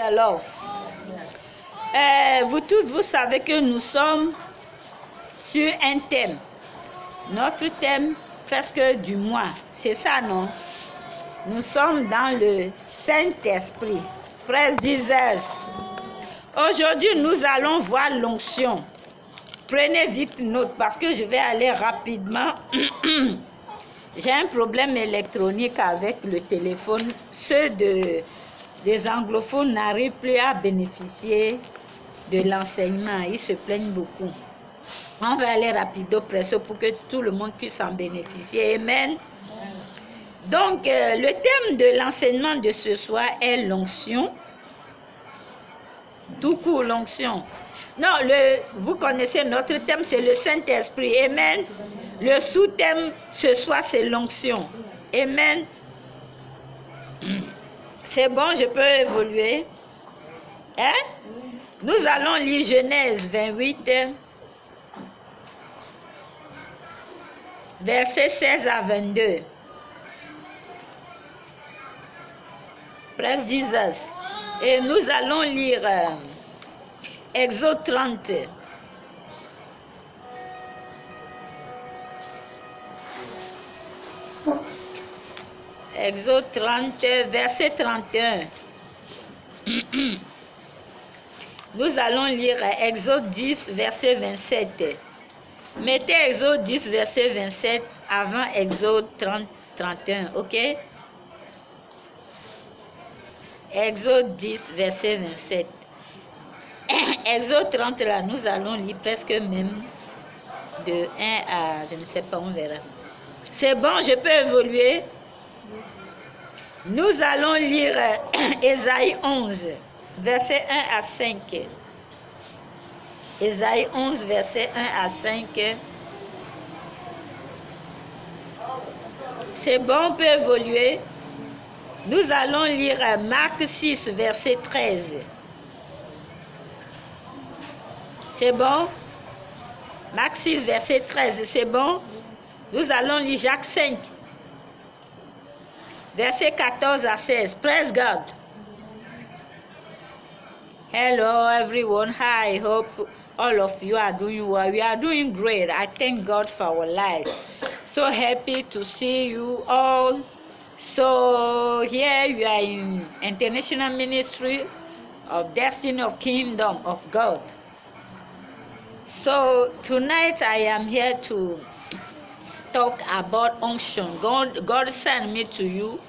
Alors, vous tous, vous savez que nous sommes sur un thème. Notre thème presque du mois. C'est ça, non? Nous sommes dans le Saint-Esprit. Presque 10 heures. Aujourd'hui, nous allons voir l'onction. Prenez vite note parce que je vais aller rapidement. J'ai un problème électronique avec le téléphone. Ceux des anglophones n'arrivent plus à bénéficier de l'enseignement. Ils se plaignent beaucoup. On va aller rapido presso pour que tout le monde puisse en bénéficier. Amen. Donc, le thème de l'enseignement de ce soir est l'onction. Tout court, l'onction. Non, vous connaissez notre thème, c'est le Saint-Esprit. Amen. Le sous-thème ce soir, c'est l'onction. Amen. C'est bon, je peux évoluer. Hein? Nous allons lire Genèse 28, versets 16 à 22. Presque 10 heures. Et nous allons lire Exode 30. Exode 30, verset 31. Nous allons lire Exode 10, verset 27. Mettez Exode 10, verset 27 avant Exode 30, 31, ok? Exode 10, verset 27. Exode 30, là, nous allons lire presque même de 1 à, je ne sais pas, on verra. C'est bon, je peux évoluer. Nous allons lire Ésaïe 11, verset 1 à 5. Ésaïe 11, verset 1 à 5. C'est bon, on peut évoluer. Nous allons lire Marc 6, verset 13. C'est bon? Marc 6, verset 13, c'est bon? Nous allons lire Jacques 5, verset 14 à 16. Praise God. Hello everyone. Hi, I hope all of you are doing well. We are doing great. I thank God for our life. So happy to see you all. So here you are in International Ministry of Destiny of Kingdom of God. So tonight I am here to talk about unction. God sent me to you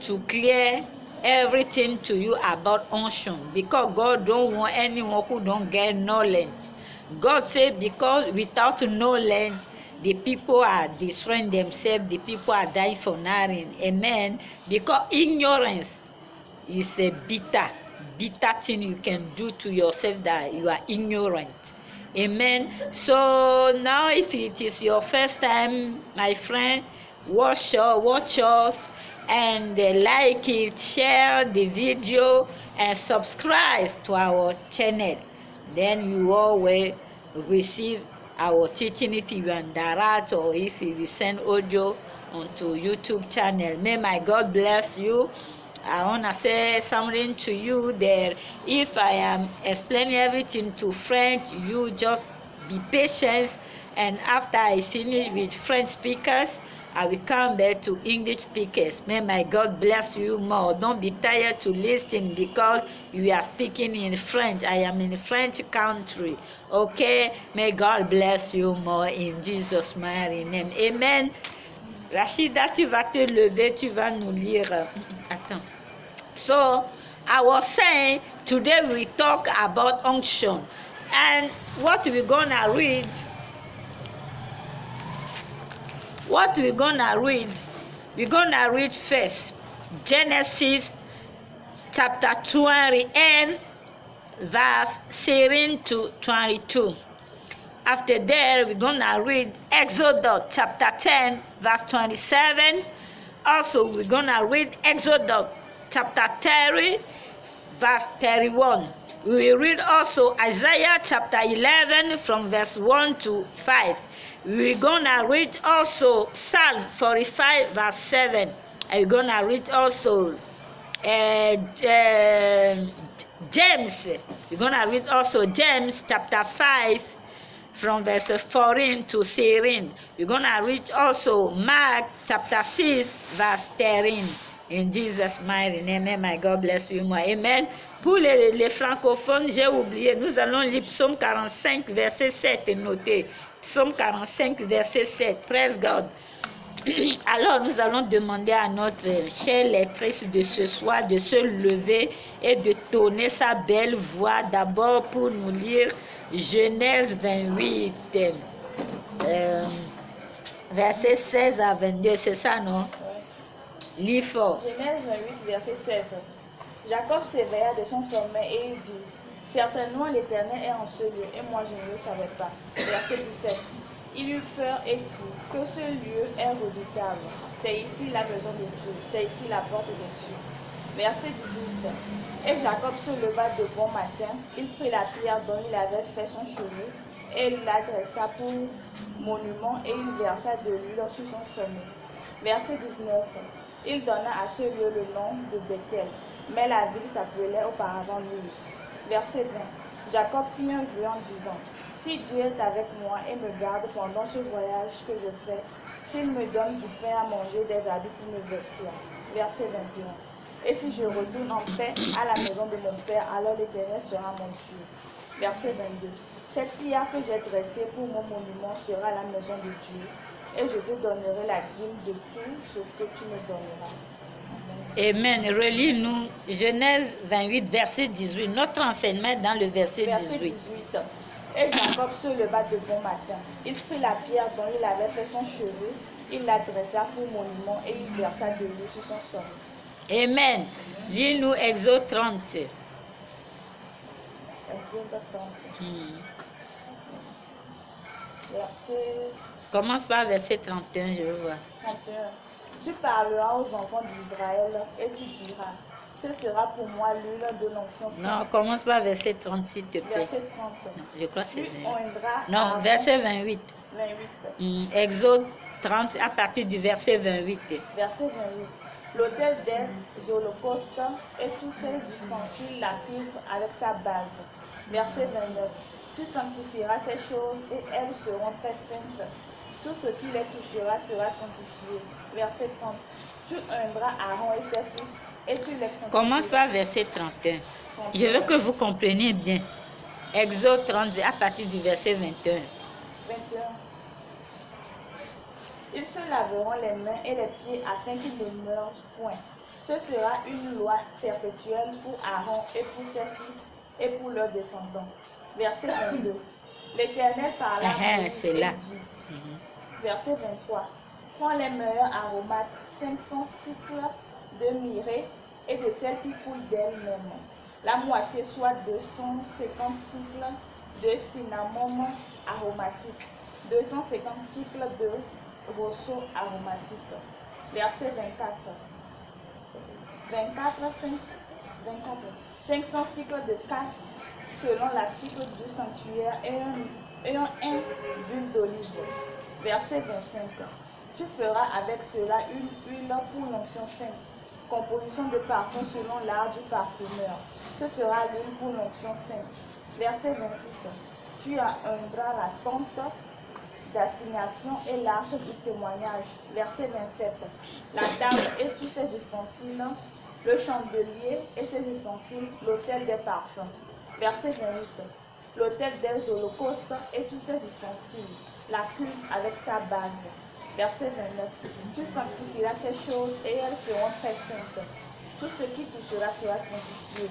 to clear everything to you about unction, because God don't want anyone who don't get knowledge. God said because without knowledge the people are destroying themselves, the people are dying for nothing. Amen. Because ignorance is a bitter thing you can do to yourself, that you are ignorant. Amen. So now if it is your first time, my friend, watch us and like it, share the video and subscribe to our channel. Then you all will receive our teaching if you are direct or if you will send audio onto YouTube channel. May my God bless you. I want to say something to you there. If I am explaining everything to French, you just be patient, and after I finish with French speakers, I will come back to English speakers. May my God bless you more. Don't be tired to listen because you are speaking in French. I am in a French country. Okay? May God bless you more in Jesus' mighty name. Amen. Rachida, tu vas te lever, tu vas nous lire. Attends. So, I was saying, today we talk about unction. And what we're gonna read, we're gonna read first Genesis chapter 20 and verse 17 to 22. After that, we're gonna read Exodus chapter 10 verse 27. Also, we're gonna read Exodus chapter 30 verse 31. We will read also Isaiah chapter 11 from verse 1 to 5. We're gonna read also Psalm 45 verse 7. And we're gonna read also James. We're going to read also James chapter 5 from verse 14 to 16. We're going to read also Mark chapter 6 verse 13. In Jesus' mighty name, my God bless you, moi. Amen. Pour les francophones, j'ai oublié, nous allons lire Psaume 45, verset 7 et noter. Psaume 45, verset 7. Praise God. Alors, nous allons demander à notre chère lectrice de ce soir de se lever et de tourner sa belle voix d'abord pour nous lire Genèse 28, verset 16 à 22. C'est ça, non? Lis fort. Genèse 28, verset 16. Jacob s'éveilla de son sommeil et il dit, certainement l'Éternel est en ce lieu et moi je ne le savais pas. Verset 17. Il eut peur et dit que ce lieu est redoutable. C'est ici la maison de Dieu, c'est ici la porte des cieux. Verset 18. Et Jacob se leva de bon matin, il prit la pierre dont il avait fait son chevet et il la dressa pour monument et il versa de l'huile sur son sommet. Verset 19. Il donna à ce lieu le nom de Bethel, mais la ville s'appelait auparavant Luz. Verset 20. Jacob fit un vœu en disant, si Dieu est avec moi et me garde pendant ce voyage que je fais, s'il me donne du pain à manger, des habits pour me vêtir. Verset 21. Et si je retourne en paix à la maison de mon père, alors l'Éternel sera mon Dieu. Verset 22. Cette pierre que j'ai dressée pour mon monument sera la maison de Dieu, et je te donnerai la dîme de tout ce que tu me donneras. Amen. Relis-nous Genèse 28, verset 18. Notre enseignement dans le verset 18. Verset 18. Et Jacob se leva de bon matin. Il prit la pierre dont il avait fait son cheveu, il la dressa pour monument et il versa de l'eau sur son sommet. Amen. Lis-nous Exode 30. Exode 30. Verset... Commence par verset 31, je veux voir. 31. Tu parleras aux enfants d'Israël et tu diras, ce sera pour moi l'huile de l'onction sainte. Non, commence par verset 30, s'il te plaît. Verset 30. Je crois que c'est 28. Non, verset 28. 28. Exode 30, à partir du verset 28. Verset 28. L'autel des holocaustes et tous ses ustensiles, la cuve avec sa base. Verset 29. Tu sanctifieras ces choses et elles seront très saintes. Tout ce qui les touchera sera sanctifié. Verset 30. Tu oindras Aaron et ses fils et tu les sanctifieras. Commence par verset 31. Je veux que vous compreniez bien. Exode 30, à partir du verset 21. 21. Ils se laveront les mains et les pieds afin qu'ils ne meurent point. Ce sera une loi perpétuelle pour Aaron et pour ses fils et pour leurs descendants. Verset 22. L'Éternel parla à Moïse et dit, verset 23. Prends les meilleurs aromates, 500 cycles de myrrhe et de celles qui coulent d'elles-mêmes. La moitié soit 250 cycles de cinnamome aromatique, 250 cycles de roseau aromatique. Verset 24. 500 cycles de casse selon la cycle du sanctuaire et un d'huile d'olive. Verset 25. Tu feras avec cela une huile pour l'onction sainte, composition de parfum selon l'art du parfumeur. Ce sera l'huile pour l'onction sainte. Verset 26. Tu oindras la tente d'assignation et l'arche du témoignage. Verset 27. La table et tous ses ustensiles, le chandelier et ses ustensiles, l'autel des parfums. Verset 28. L'autel des holocaustes et tous ses ustensiles, la cuve avec sa base. Verset 29. Tu sanctifieras ces choses et elles seront très saintes. Tout ce qui touchera sera sanctifié.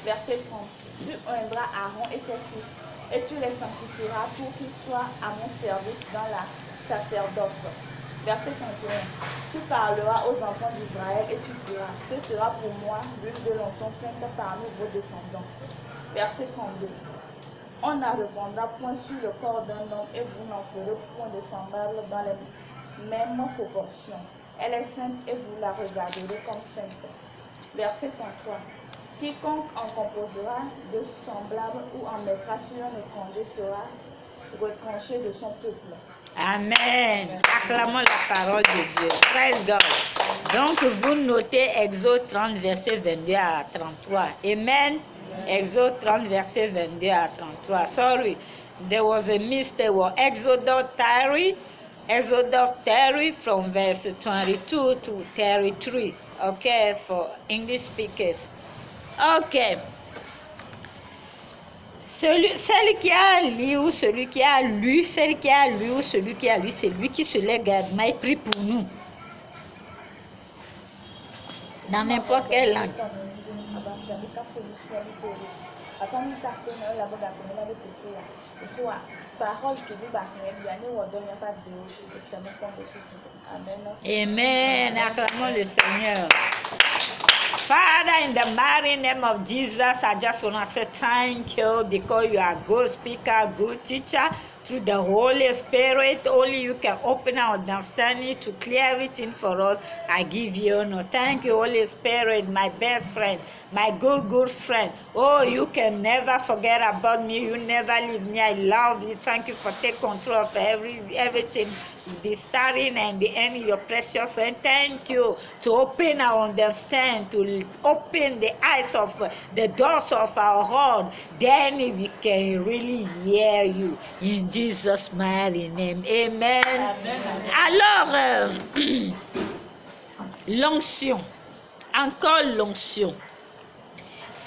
Verset 30. Tu oindras Aaron et ses fils et tu les sanctifieras pour qu'ils soient à mon service dans la sacerdoce. Verset 31. Tu parleras aux enfants d'Israël et tu diras, ce sera pour moi l'huile de l'onction sainte parmi vos descendants. Verset 32. On ne répandra point sur le corps d'un homme et vous n'en ferez point de semblable dans les mêmes proportions. Elle est sainte et vous la regarderez comme sainte. Verset 33. Quiconque en composera de semblable ou en mettra sur un étranger sera retranché de son peuple. Amen. Acclamons la parole de Dieu. Praise God. Donc, vous notez Exode 30, verset 22 à 33. Amen. Exode 30, verset 22 à 33. Sorry, there was a mistake. Exodus 30 from verse 22 to 33. Okay, for English speakers. Okay. Celle qui a lu ou celui qui a lu, celle qui a lu ou celui qui a lu, c'est lui qui se lève gardement et prie pour nous. Dans n'importe quelle langue. Amen. Acclamons le Seigneur. Father, in the mighty name of Jesus, I just want to say thank you because you are a good speaker, good teacher. Through the Holy Spirit, only you can open our understanding to clear everything for us. I give you honor. Thank you, Holy Spirit, my best friend, my good friend. Oh, you can never forget about me. You never leave me. I love you. Thank you for taking control of everything, the starting and the end, your precious friend. Thank you to open our understanding, to open the eyes of the doors of our heart. Then we can really hear you. In Jesus' mighty name. Amen. Alors, l'onction. Encore l'onction.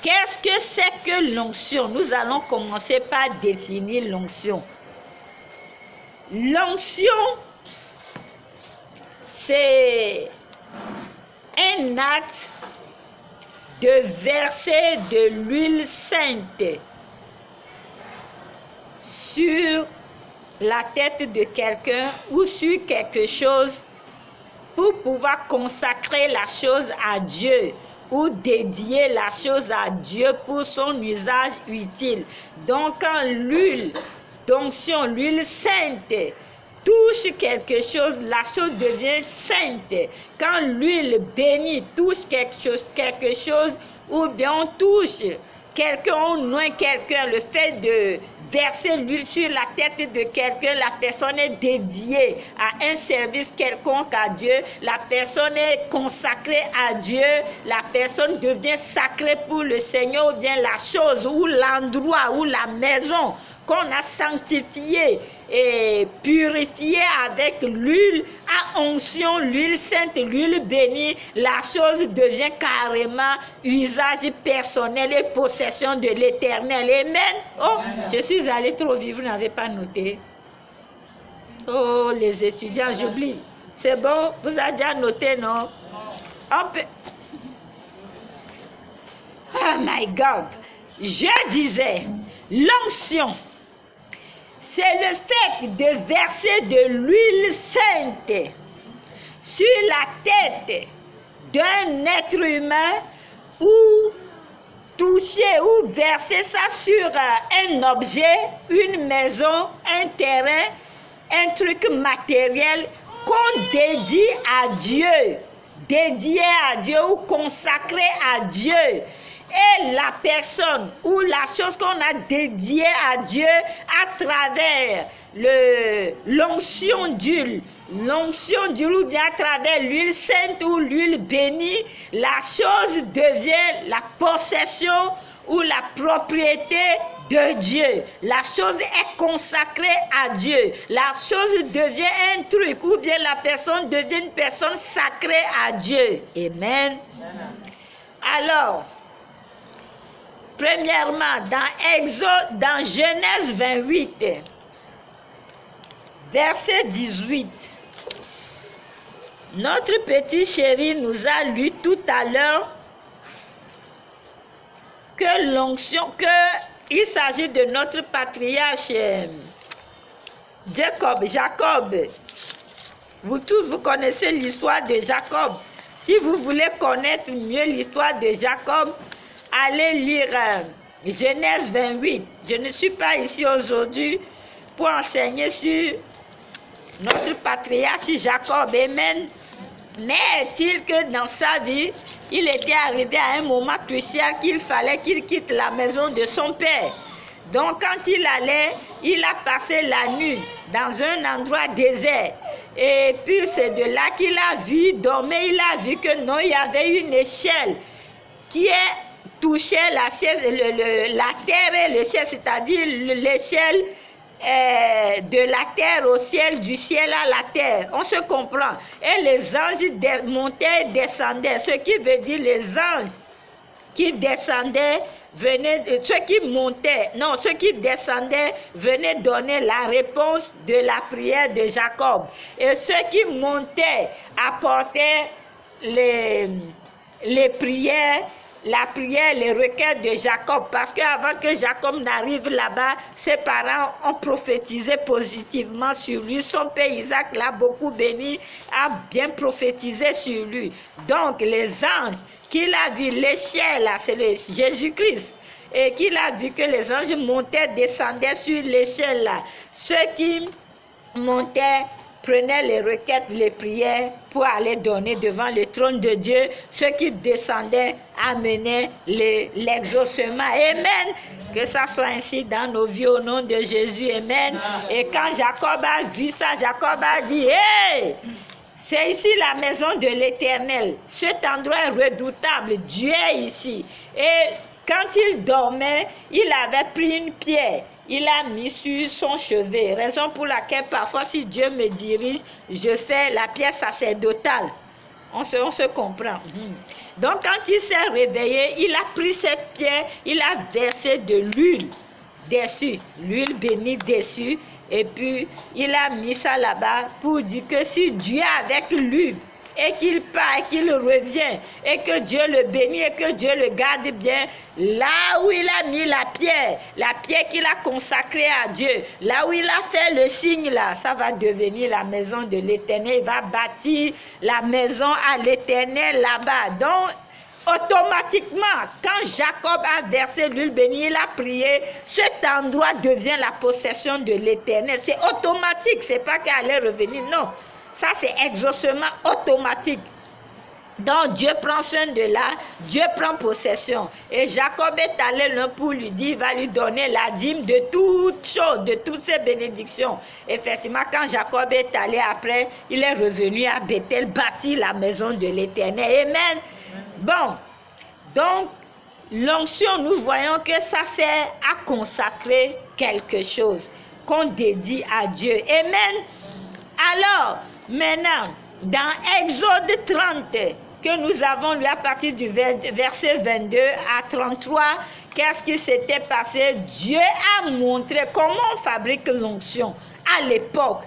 Qu'est-ce que c'est que l'onction? Nous allons commencer par définir l'onction. L'onction, c'est un acte de verser de l'huile sainte sur la tête de quelqu'un ou sur quelque chose pour pouvoir consacrer la chose à Dieu ou dédier la chose à Dieu pour son usage utile. Donc quand l'huile d'onction, l'huile sainte, touche quelque chose, la chose devient sainte. Quand l'huile bénie touche quelque chose, ou bien on touche quelqu'un, on noie quelqu'un, le fait de verser l'huile sur la tête de quelqu'un, la personne est dédiée à un service quelconque à Dieu, la personne est consacrée à Dieu, la personne devient sacrée pour le Seigneur, ou bien la chose, ou l'endroit, ou la maison qu'on a sanctifié et purifié avec l'huile à onction, l'huile sainte, l'huile bénie, la chose devient carrément usage personnel et possession de l'Éternel. Amen. Oh, je suis allé trop vite, vous n'avez pas noté. Oh, les étudiants, j'oublie. C'est bon, vous avez déjà noté, non? Oh my God. Je disais, l'onction, c'est le fait de verser de l'huile sainte sur la tête d'un être humain ou toucher ou verser ça sur un objet, une maison, un terrain, un truc matériel qu'on dédie à Dieu, dédié à Dieu ou consacré à Dieu. Et la personne ou la chose qu'on a dédiée à Dieu à travers l'onction d'huile, ou bien à travers l'huile sainte ou l'huile bénie, la chose devient la possession ou la propriété de Dieu. La chose est consacrée à Dieu. La chose devient un truc, ou bien la personne devient une personne sacrée à Dieu. Amen. Alors, premièrement, dans Genèse 28, verset 18, notre petit chéri nous a lu tout à l'heure que l'onction, qu'il s'agit de notre patriarche Jacob. Vous tous, vous connaissez l'histoire de Jacob. Si vous voulez connaître mieux l'histoire de Jacob, allez lire Genèse 28. Je ne suis pas ici aujourd'hui pour enseigner sur notre patriarche Jacob. Amen. Mais est-il que dans sa vie, il était arrivé à un moment crucial qu'il fallait qu'il quitte la maison de son père. Donc quand il allait, il a passé la nuit dans un endroit désert. Et puis c'est de là qu'il a vu dormir, il a vu que non, il y avait une échelle qui touchait la terre et le ciel, c'est-à-dire l'échelle de la terre au ciel, du ciel à la terre. On se comprend. Et les anges montaient et descendaient, ce qui veut dire les anges qui descendaient venaient, ceux qui montaient, non, ceux qui descendaient venaient donner la réponse de la prière de Jacob. Et ceux qui montaient apportaient les prières, la prière, les requêtes de Jacob. Parce qu'avant que Jacob n'arrive là-bas, ses parents ont prophétisé positivement sur lui. Son père Isaac l'a beaucoup béni, a bien prophétisé sur lui. Donc les anges qu'il a vu, l'échelle là, c'est Jésus-Christ. Et qu'il a vu que les anges montaient, descendaient sur l'échelle là. Ceux qui montaient prenaient les requêtes, les prières pour aller donner devant le trône de Dieu. Ceux qui descendaient amenaient l'exaucement. Amen. Que ça soit ainsi dans nos vies au nom de Jésus. Amen. Et quand Jacob a vu ça, Jacob a dit, hey! C'est ici la maison de l'Éternel. Cet endroit est redoutable. Dieu est ici. Et quand il dormait, il avait pris une pierre. Il a mis sur son chevet. Raison pour laquelle parfois si Dieu me dirige, je fais la pierre sacerdotale. On se comprend. Donc quand il s'est réveillé, il a pris cette pierre, il a versé de l'huile dessus. L'huile bénie dessus. Et puis, il a mis ça là-bas pour dire que si Dieu est avec lui et qu'il part et qu'il revient et que Dieu le bénit et que Dieu le garde bien, là où il a mis la pierre qu'il a consacrée à Dieu, là où il a fait le signe là, ça va devenir la maison de l'Éternel. Il va bâtir la maison à l'Éternel là-bas. Donc, automatiquement, quand Jacob a versé l'huile bénie, il a prié, cet endroit devient la possession de l'Éternel. C'est automatique, c'est pas qu'elle allait revenir, non. Ça, c'est exaucement automatique. Donc, Dieu prend soin de là, Dieu prend possession. Et Jacob est allé là pour lui dire, il va lui donner la dîme de toutes choses, de toutes ses bénédictions. Effectivement, quand Jacob est allé après, il est revenu à Bethel, bâtir la maison de l'Éternel. Amen. Bon, donc, l'onction, nous voyons que ça sert à consacrer quelque chose qu'on dédie à Dieu. Amen. Alors, maintenant, dans Exode 30, que nous avons lu à partir du verset 22 à 33, qu'est-ce qui s'était passé? Dieu a montré comment on fabrique l'onction à l'époque.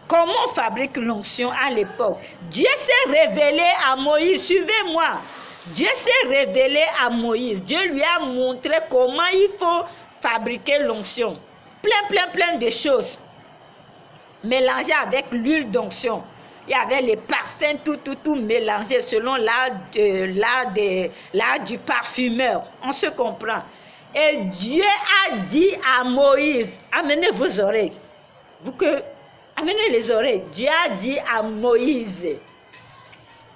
Comment on fabrique l'onction à l'époque? Dieu s'est révélé à Moïse, suivez-moi. Dieu s'est révélé à Moïse. Dieu lui a montré comment il faut fabriquer l'onction. Plein de choses. Mélangées avec l'huile d'onction. Il y avait les parfums, tout mélangé selon l'art du parfumeur. On se comprend. Et Dieu a dit à Moïse, amenez vos oreilles. Amenez les oreilles. Dieu a dit à Moïse,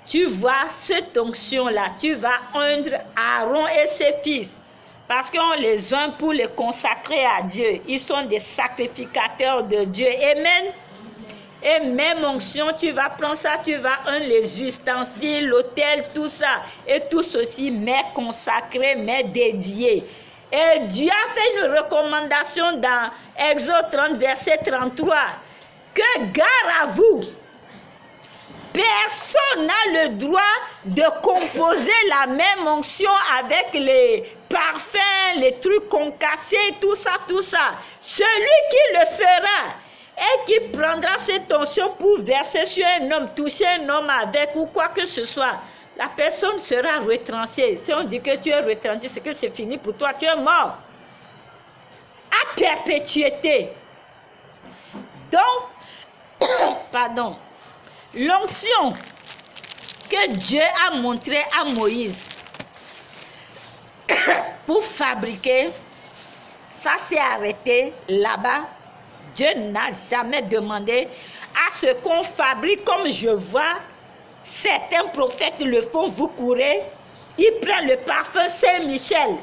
tu vois cette onction-là, tu vas oindre Aaron et ses fils. Parce qu'on les oint pour les consacrer à Dieu. Ils sont des sacrificateurs de Dieu. Amen. Et même onction, tu vas prendre ça, tu vas oindre les ustensiles, l'autel, tout ça. Et tout ceci, mais consacré, mais dédié. Et Dieu a fait une recommandation dans Exode 30, verset 33. Que gare à vous! Personne n'a le droit de composer la même onction avec les parfums, les trucs concassés, tout ça. Celui qui le fera et qui prendra cette onction pour verser sur un homme, toucher un homme avec ou quoi que ce soit, la personne sera retranchée. Si on dit que tu es retranché, c'est que c'est fini pour toi, tu es mort. À perpétuité. Donc, pardon. L'onction que Dieu a montrée à Moïse pour fabriquer, ça s'est arrêté là-bas. Dieu n'a jamais demandé à ce qu'on fabrique comme je vois. Certains prophètes le font, vous courez, ils prennent le parfum Saint-Michel.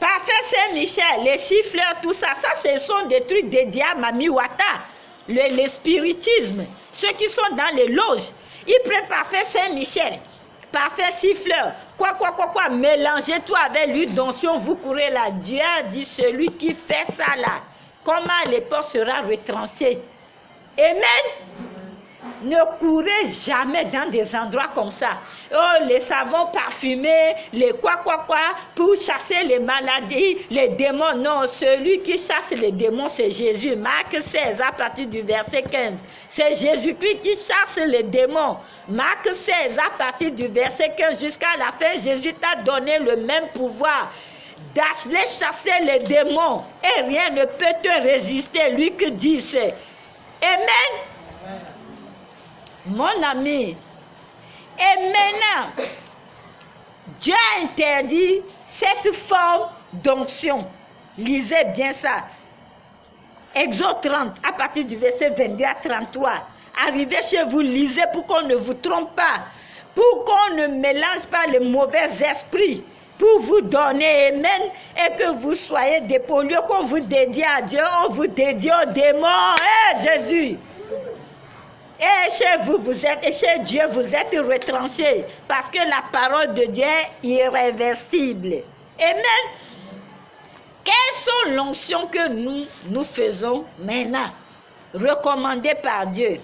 Parfum Saint-Michel, les siffleurs, tout ça, ce sont des trucs dédiés à Mami Wata. le spiritisme, ceux qui sont dans les loges, ils prennent parfait Saint-Michel, parfait siffleur, quoi, mélangez-toi avec l'huile d'onction, vous courez là. Dieu a dit, celui qui fait ça là, comment les portes sera retranchées. Amen. Ne courez jamais dans des endroits comme ça. Oh, les savons parfumés, les quoi, pour chasser les maladies, les démons. Non, celui qui chasse les démons, c'est Jésus. Marc 16, à partir du verset 15. C'est Jésus-Christ qui chasse les démons. Marc 16, à partir du verset 15 jusqu'à la fin, Jésus t'a donné le même pouvoir d'aller chasser les démons. Et rien ne peut te résister. Lui qui dit c'est. Amen. Mon ami, et maintenant, Dieu a interdit cette forme d'onction. Lisez bien ça. Exode 30, à partir du verset 22 à 33. Arrivez chez vous, lisez pour qu'on ne vous trompe pas, pour qu'on ne mélange pas les mauvais esprits, pour vous donner, amen, et que vous soyez dépollués, qu'on vous dédie à Dieu, on vous dédie aux démons. Jésus! Et chez vous, et chez Dieu, vous êtes retranchés parce que la parole de Dieu est irréversible. Amen. Quelles sont l'onction que nous faisons maintenant, recommandées par Dieu?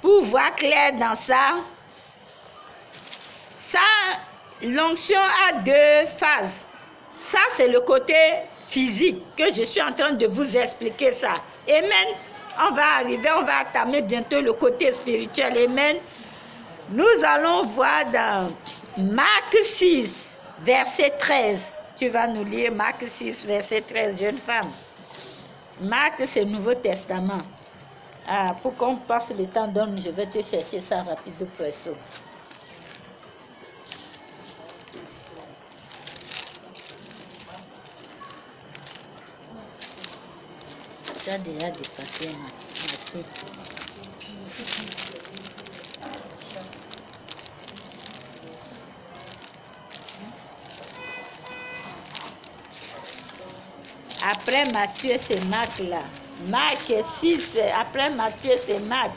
Pour voir clair dans ça, l'onction a deux phases. Ça, c'est le côté physique que je suis en train de vous expliquer ça. Amen. On va entamer bientôt le côté spirituel. Amen. Nous allons voir dans Marc 6, verset 13. Tu vas nous lire Marc 6, verset 13, jeune femme. Marc, c'est le Nouveau Testament. Pour qu'on passe le temps, je vais te chercher ça rapide de presso. J'ai déjà dépassé ma tête. Après Matthieu, c'est Marc là. Marc 6, après Matthieu, c'est Marc.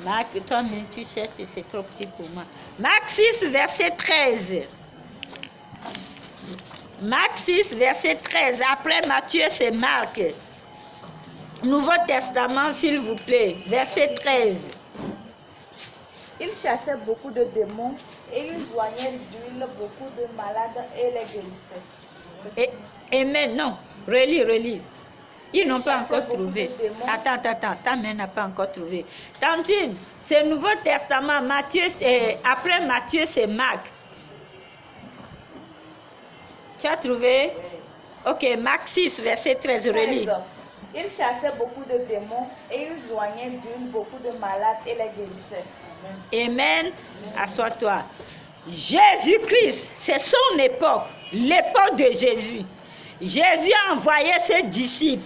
Marc, toi-même, tu cherches, c'est trop petit pour moi. Marc 6, verset 13. Marc 6, verset 13. Après Matthieu, c'est Marc. Nouveau Testament, s'il vous plaît, verset 13. Il chassait beaucoup de démons et il soignait d'huile beaucoup de malades et les guérissait. Amen, non, relis. Ils n'ont pas encore trouvé. Attends, ta mère n'a pas encore trouvé. Tantine, c'est le Nouveau Testament, après Matthieu, c'est Marc. Tu as trouvé? Ok, Marc 6, verset 13, relis. Il chassait beaucoup de démons et il soignait d'huile beaucoup de malades et les guérissait. Amen. Assois-toi. Jésus-Christ, c'est son époque, l'époque de Jésus. Jésus a envoyé ses disciples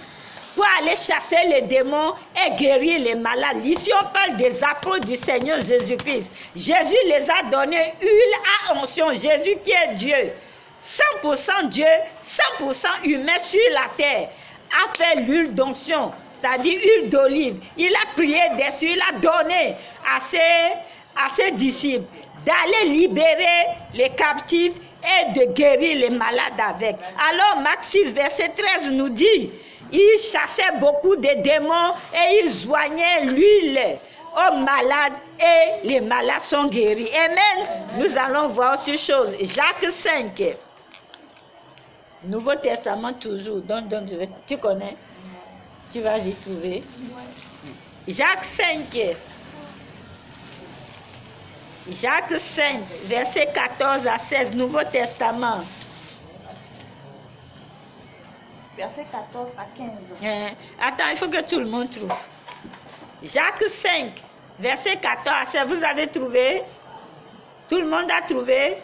pour aller chasser les démons et guérir les malades. Ici, on parle des apôtres du Seigneur Jésus-Christ. Jésus les a donné huile à onction. Jésus qui est Dieu, 100% Dieu, 100% humain sur la terre, a fait l'huile d'onction, c'est-à-dire huile d'olive. Il a prié dessus, il a donné à ses disciples d'aller libérer les captifs et de guérir les malades avec. Alors, Marc 6, verset 13 nous dit, il chassait beaucoup de démons et il soignait l'huile aux malades et les malades sont guéris. Amen. Nous allons voir autre chose. Jacques 5. Nouveau Testament toujours. Tu connais? Tu vas y trouver. Jacques 5. Jacques 5, verset 14 à 16, Nouveau Testament. Verset 14 à 15. Attends, il faut que tout le monde trouve. Jacques 5, verset 14 à 16, vous avez trouvé? Tout le monde a trouvé?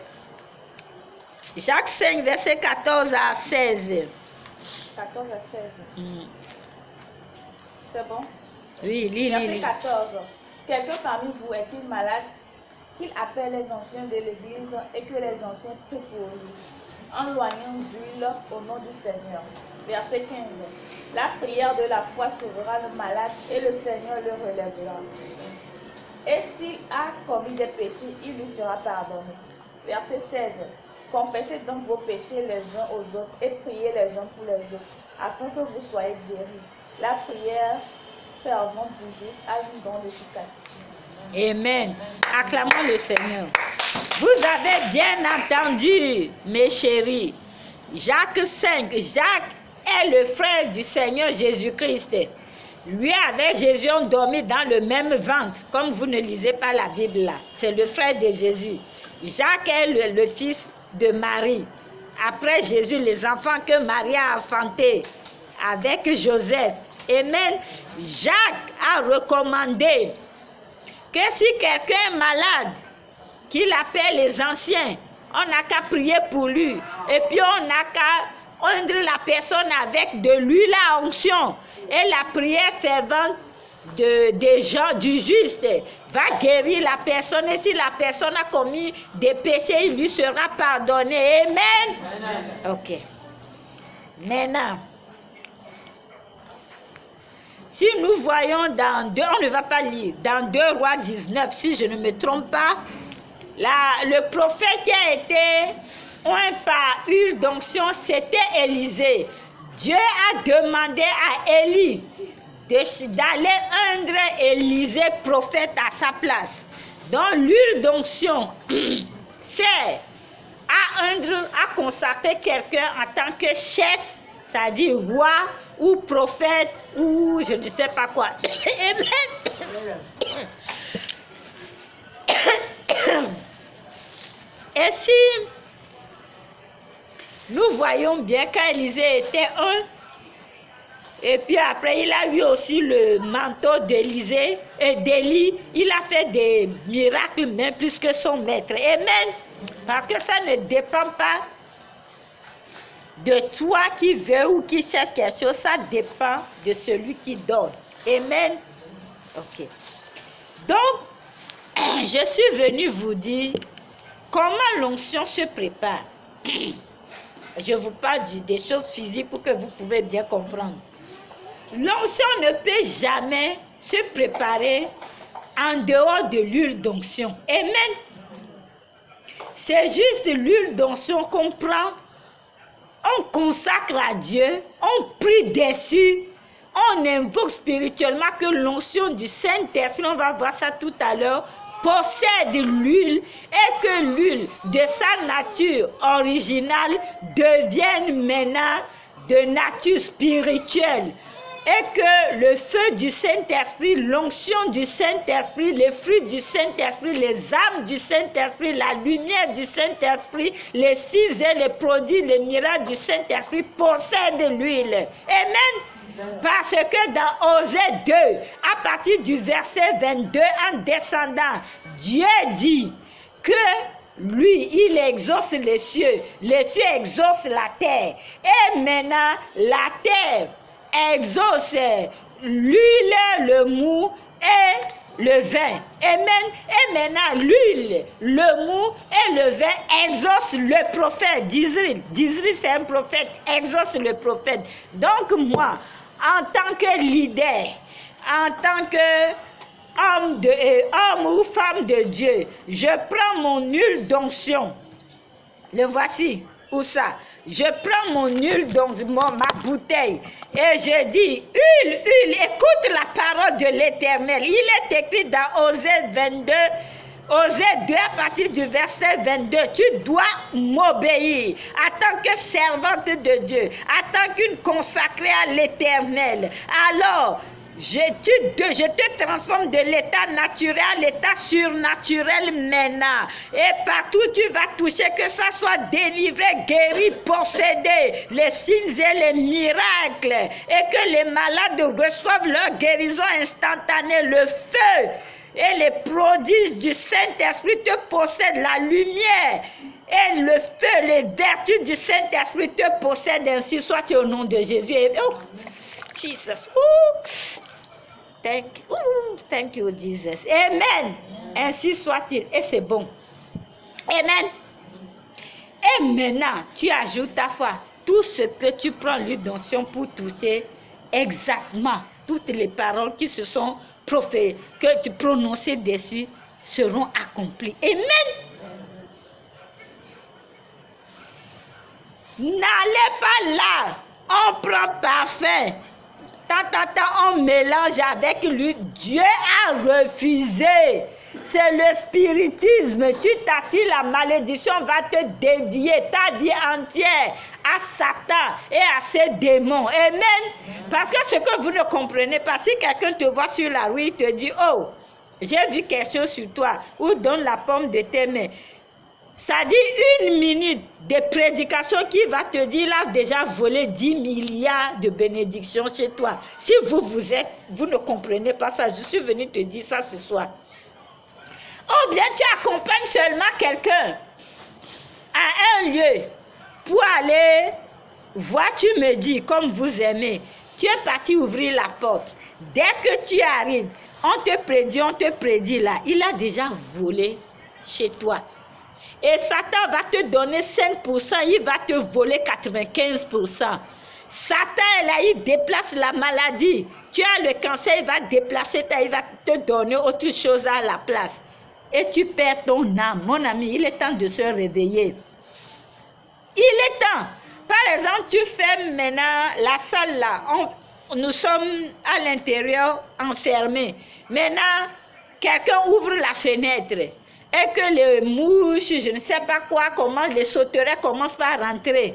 Jacques 5, verset 14 à 16. 14 à 16. C'est bon? Oui, lis. Verset 14. Quelqu'un parmi vous est-il malade? Qu'il appelle les anciens de l'église et que les anciens prient pour lui, en loignant d'huile au nom du Seigneur. Verset 15. La prière de la foi sauvera le malade et le Seigneur le relèvera. Et s'il a commis des péchés, il lui sera pardonné. Verset 16. Confessez donc vos péchés les uns aux autres et priez les uns pour les autres, afin que vous soyez guéris. La prière fervente du juste a une grande efficacité. Amen. Acclamons le Seigneur. Vous avez bien entendu, mes chéris. Jacques 5. Jacques est le frère du Seigneur Jésus-Christ. Lui avec Jésus ont dormi dans le même ventre, comme vous ne lisez pas la Bible là. C'est le frère de Jésus. Jacques est le fils de Marie. Après Jésus, les enfants que Marie a enfantés avec Joseph. Amen. Jacques a recommandé que si quelqu'un est malade, qu'il appelle les anciens, on n'a qu'à prier pour lui. Et puis on n'a qu'à oindre la personne avec de l'huile à onction. Et la prière fervente des gens, du juste, va guérir la personne. Et si la personne a commis des péchés, il lui sera pardonné. Amen. Ok. Maintenant, si nous voyons dans 2, on ne va pas lire, dans 2 Rois 19, si je ne me trompe pas, le prophète qui a été oint par huile d'onction, c'était Élisée. Dieu a demandé à Élie d'aller oindre Élisée, prophète, à sa place. Donc l'huile d'onction, c'est à oindre, à consacrer quelqu'un en tant que chef, c'est-à-dire roi ou prophète ou je ne sais pas quoi. Et si nous voyons bien quand Élisée était un, et puis après il a eu aussi le manteau d'Élisée et d'Élie, il a fait des miracles même plus que son maître. Amen. Parce que ça ne dépend pas de toi qui veux ou qui cherche quelque chose, ça dépend de celui qui donne. Amen. Ok. Donc, je suis venu vous dire comment l'onction se prépare. Je vous parle des choses physiques pour que vous pouvez bien comprendre. L'onction ne peut jamais se préparer en dehors de l'huile d'onction. Amen. C'est juste l'huile d'onction qu'on prend, on consacre à Dieu, on prie dessus, on invoque spirituellement que l'onction du Saint-Esprit, on va voir ça tout à l'heure, possède l'huile et que l'huile de sa nature originale devienne maintenant de nature spirituelle. Et que le feu du Saint-Esprit, l'onction du Saint-Esprit, les fruits du Saint-Esprit, les âmes du Saint-Esprit, la lumière du Saint-Esprit, les signes et les produits, les miracles du Saint-Esprit possèdent l'huile. Amen. Parce que dans Osée 2, à partir du verset 22, en descendant, Dieu dit que lui, il exauce les cieux exaucent la terre. Et maintenant, la terre exauce l'huile, le mou et le vin. Amen. Et maintenant, l'huile, le mou et le vin exaucent le prophète d'Israël. D'Israël, c'est un prophète, exauce le prophète. Donc moi, en tant que leader, en tant que homme ou femme de Dieu, je prends mon huile d'onction. Le voici. Où ça? Je prends mon huile, donc ma bouteille, et je dis, huile, écoute la parole de l'Éternel. Il est écrit dans Osée 22, Osée 2 à partir du verset 22, tu dois m'obéir en tant que servante de Dieu, en tant qu'une consacrée à l'Éternel. Alors, je te transforme de l'état naturel à l'état surnaturel maintenant. Et partout tu vas toucher, que ça soit délivré, guéri, possédé, les signes et les miracles. Et que les malades reçoivent leur guérison instantanée. Le feu et les prodiges du Saint-Esprit te possèdent, la lumière. Et le feu, les vertus du Saint-Esprit te possèdent. Ainsi soit au nom de Jésus. Oh, Jesus. Thank you, Jesus. Amen. Ainsi soit-il. Et c'est bon. Amen. Et maintenant, tu ajoutes ta foi. Tout ce que tu prends l'huile d'onction pour toucher exactement toutes les paroles qui se sont que tu prononçais dessus seront accomplies. Amen. N'allez pas là, on prend parfum, on mélange avec lui. Dieu a refusé. C'est le spiritisme. Tu t'attires, la malédiction va te dédier ta vie entière à Satan et à ses démons. Amen. Parce que ce que vous ne comprenez pas, si quelqu'un te voit sur la rue, il te dit, oh, j'ai vu quelque chose sur toi, ou donne la paume de tes mains. Ça dit 1 minute de prédication qui va te dire, il a déjà volé 10 milliards de bénédictions chez toi. Si vous ne comprenez pas ça, je suis venu te dire ça ce soir. Ou bien tu accompagnes seulement quelqu'un à un lieu pour aller voir, tu me dis, comme vous aimez, tu es parti ouvrir la porte. Dès que tu arrives, on te prédit là, il a déjà volé chez toi. Et Satan va te donner 5%, il va te voler 95%. Satan, là, il déplace la maladie. Tu as le cancer, il va déplacer il va te donner autre chose à la place. Et tu perds ton âme. Mon ami, il est temps de se réveiller. Il est temps. Par exemple, tu fermes maintenant la salle là. Nous sommes à l'intérieur enfermés. Maintenant, quelqu'un ouvre la fenêtre. Et que les mouches, je ne sais pas quoi, comment les sauterelles commencent par rentrer.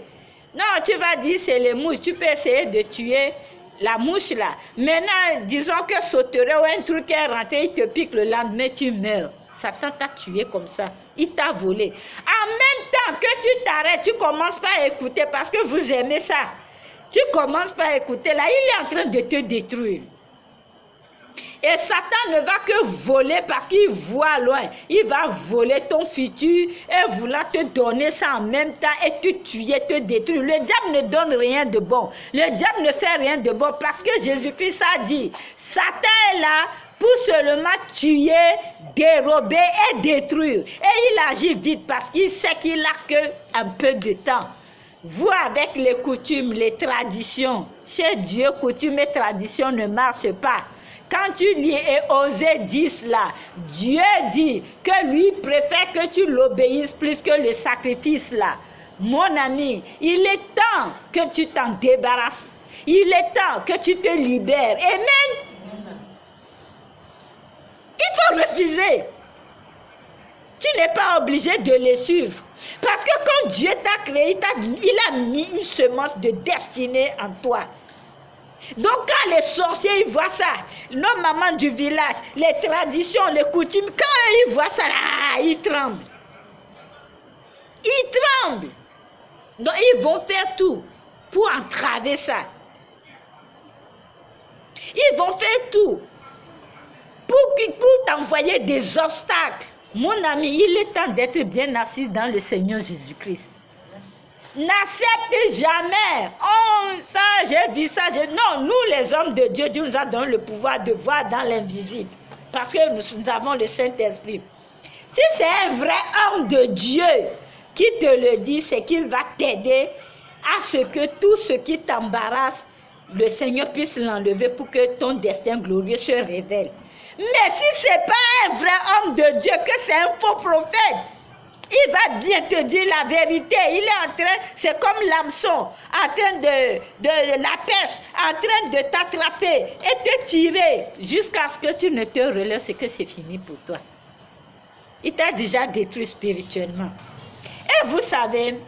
Non, tu vas dire c'est les mouches. Tu peux essayer de tuer la mouche là. Maintenant, disons que sauterelle ou un truc est rentré, il te pique le lendemain, tu meurs. Satan t'a tué comme ça. Il t'a volé. En même temps que tu t'arrêtes, tu commences pas à écouter parce que vous aimez ça. Tu commences pas à écouter. Là, il est en train de te détruire. Et Satan ne va que voler parce qu'il voit loin. Il va voler ton futur et vouloir te donner ça en même temps et te tuer, te détruire. Le diable ne donne rien de bon. Le diable ne fait rien de bon parce que Jésus-Christ a dit, Satan est là pour seulement tuer, dérober et détruire. Et il agit vite parce qu'il sait qu'il n'a qu'un peu de temps. Vous, avec les coutumes, les traditions, chez Dieu, coutumes et traditions ne marchent pas. Quand tu lui es osé dire cela, Dieu dit que lui préfère que tu l'obéisses plus que le sacrifice là. Mon ami, il est temps que tu t'en débarrasses. Il est temps que tu te libères. Amen. Il faut refuser. Tu n'es pas obligé de les suivre. Parce que quand Dieu t'a créé, il a mis une semence de destinée en toi. Donc quand les sorciers ils voient ça, nos mamans du village, les traditions, les coutumes, quand ils voient ça, là, ils tremblent. Ils tremblent. Donc ils vont faire tout pour entraver ça. Ils vont faire tout pour t'envoyer des obstacles. Mon ami, il est temps d'être bien assis dans le Seigneur Jésus-Christ. N'accepte jamais. Oh, ça, j'ai dit ça. Non, nous les hommes de Dieu, Dieu nous a donné le pouvoir de voir dans l'invisible. Parce que nous avons le Saint-Esprit. Si c'est un vrai homme de Dieu qui te le dit, c'est qu'il va t'aider à ce que tout ce qui t'embarrasse, le Seigneur puisse l'enlever pour que ton destin glorieux se révèle. Mais si ce n'est pas un vrai homme de Dieu, que c'est un faux prophète, il va bien te dire la vérité. Il est en train, c'est comme l'hameçon, en train de la pêche, en train de t'attraper et te tirer jusqu'à ce que tu ne te relèves, c'est que c'est fini pour toi. Il t'a déjà détruit spirituellement. Et vous savez,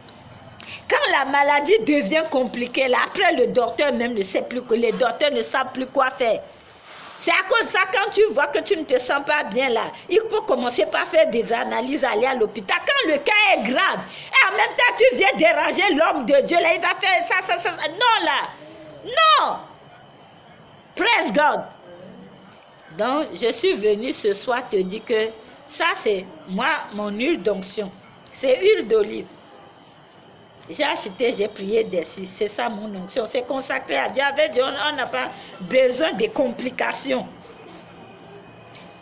quand la maladie devient compliquée, là, après le docteur même ne sait plus, les docteurs ne savent plus quoi faire. C'est à cause de ça, quand tu vois que tu ne te sens pas bien là, il faut commencer par faire des analyses, aller à l'hôpital. Quand le cas est grave, et en même temps tu viens déranger l'homme de Dieu, là, il va faire ça. Non là, non. Praise God. Donc, je suis venue ce soir te dire que ça c'est moi, mon huile d'onction. C'est huile d'olive. J'ai acheté, j'ai prié dessus. C'est ça mon onction. C'est consacré à Dieu. Avec Dieu, on n'a pas besoin de complications.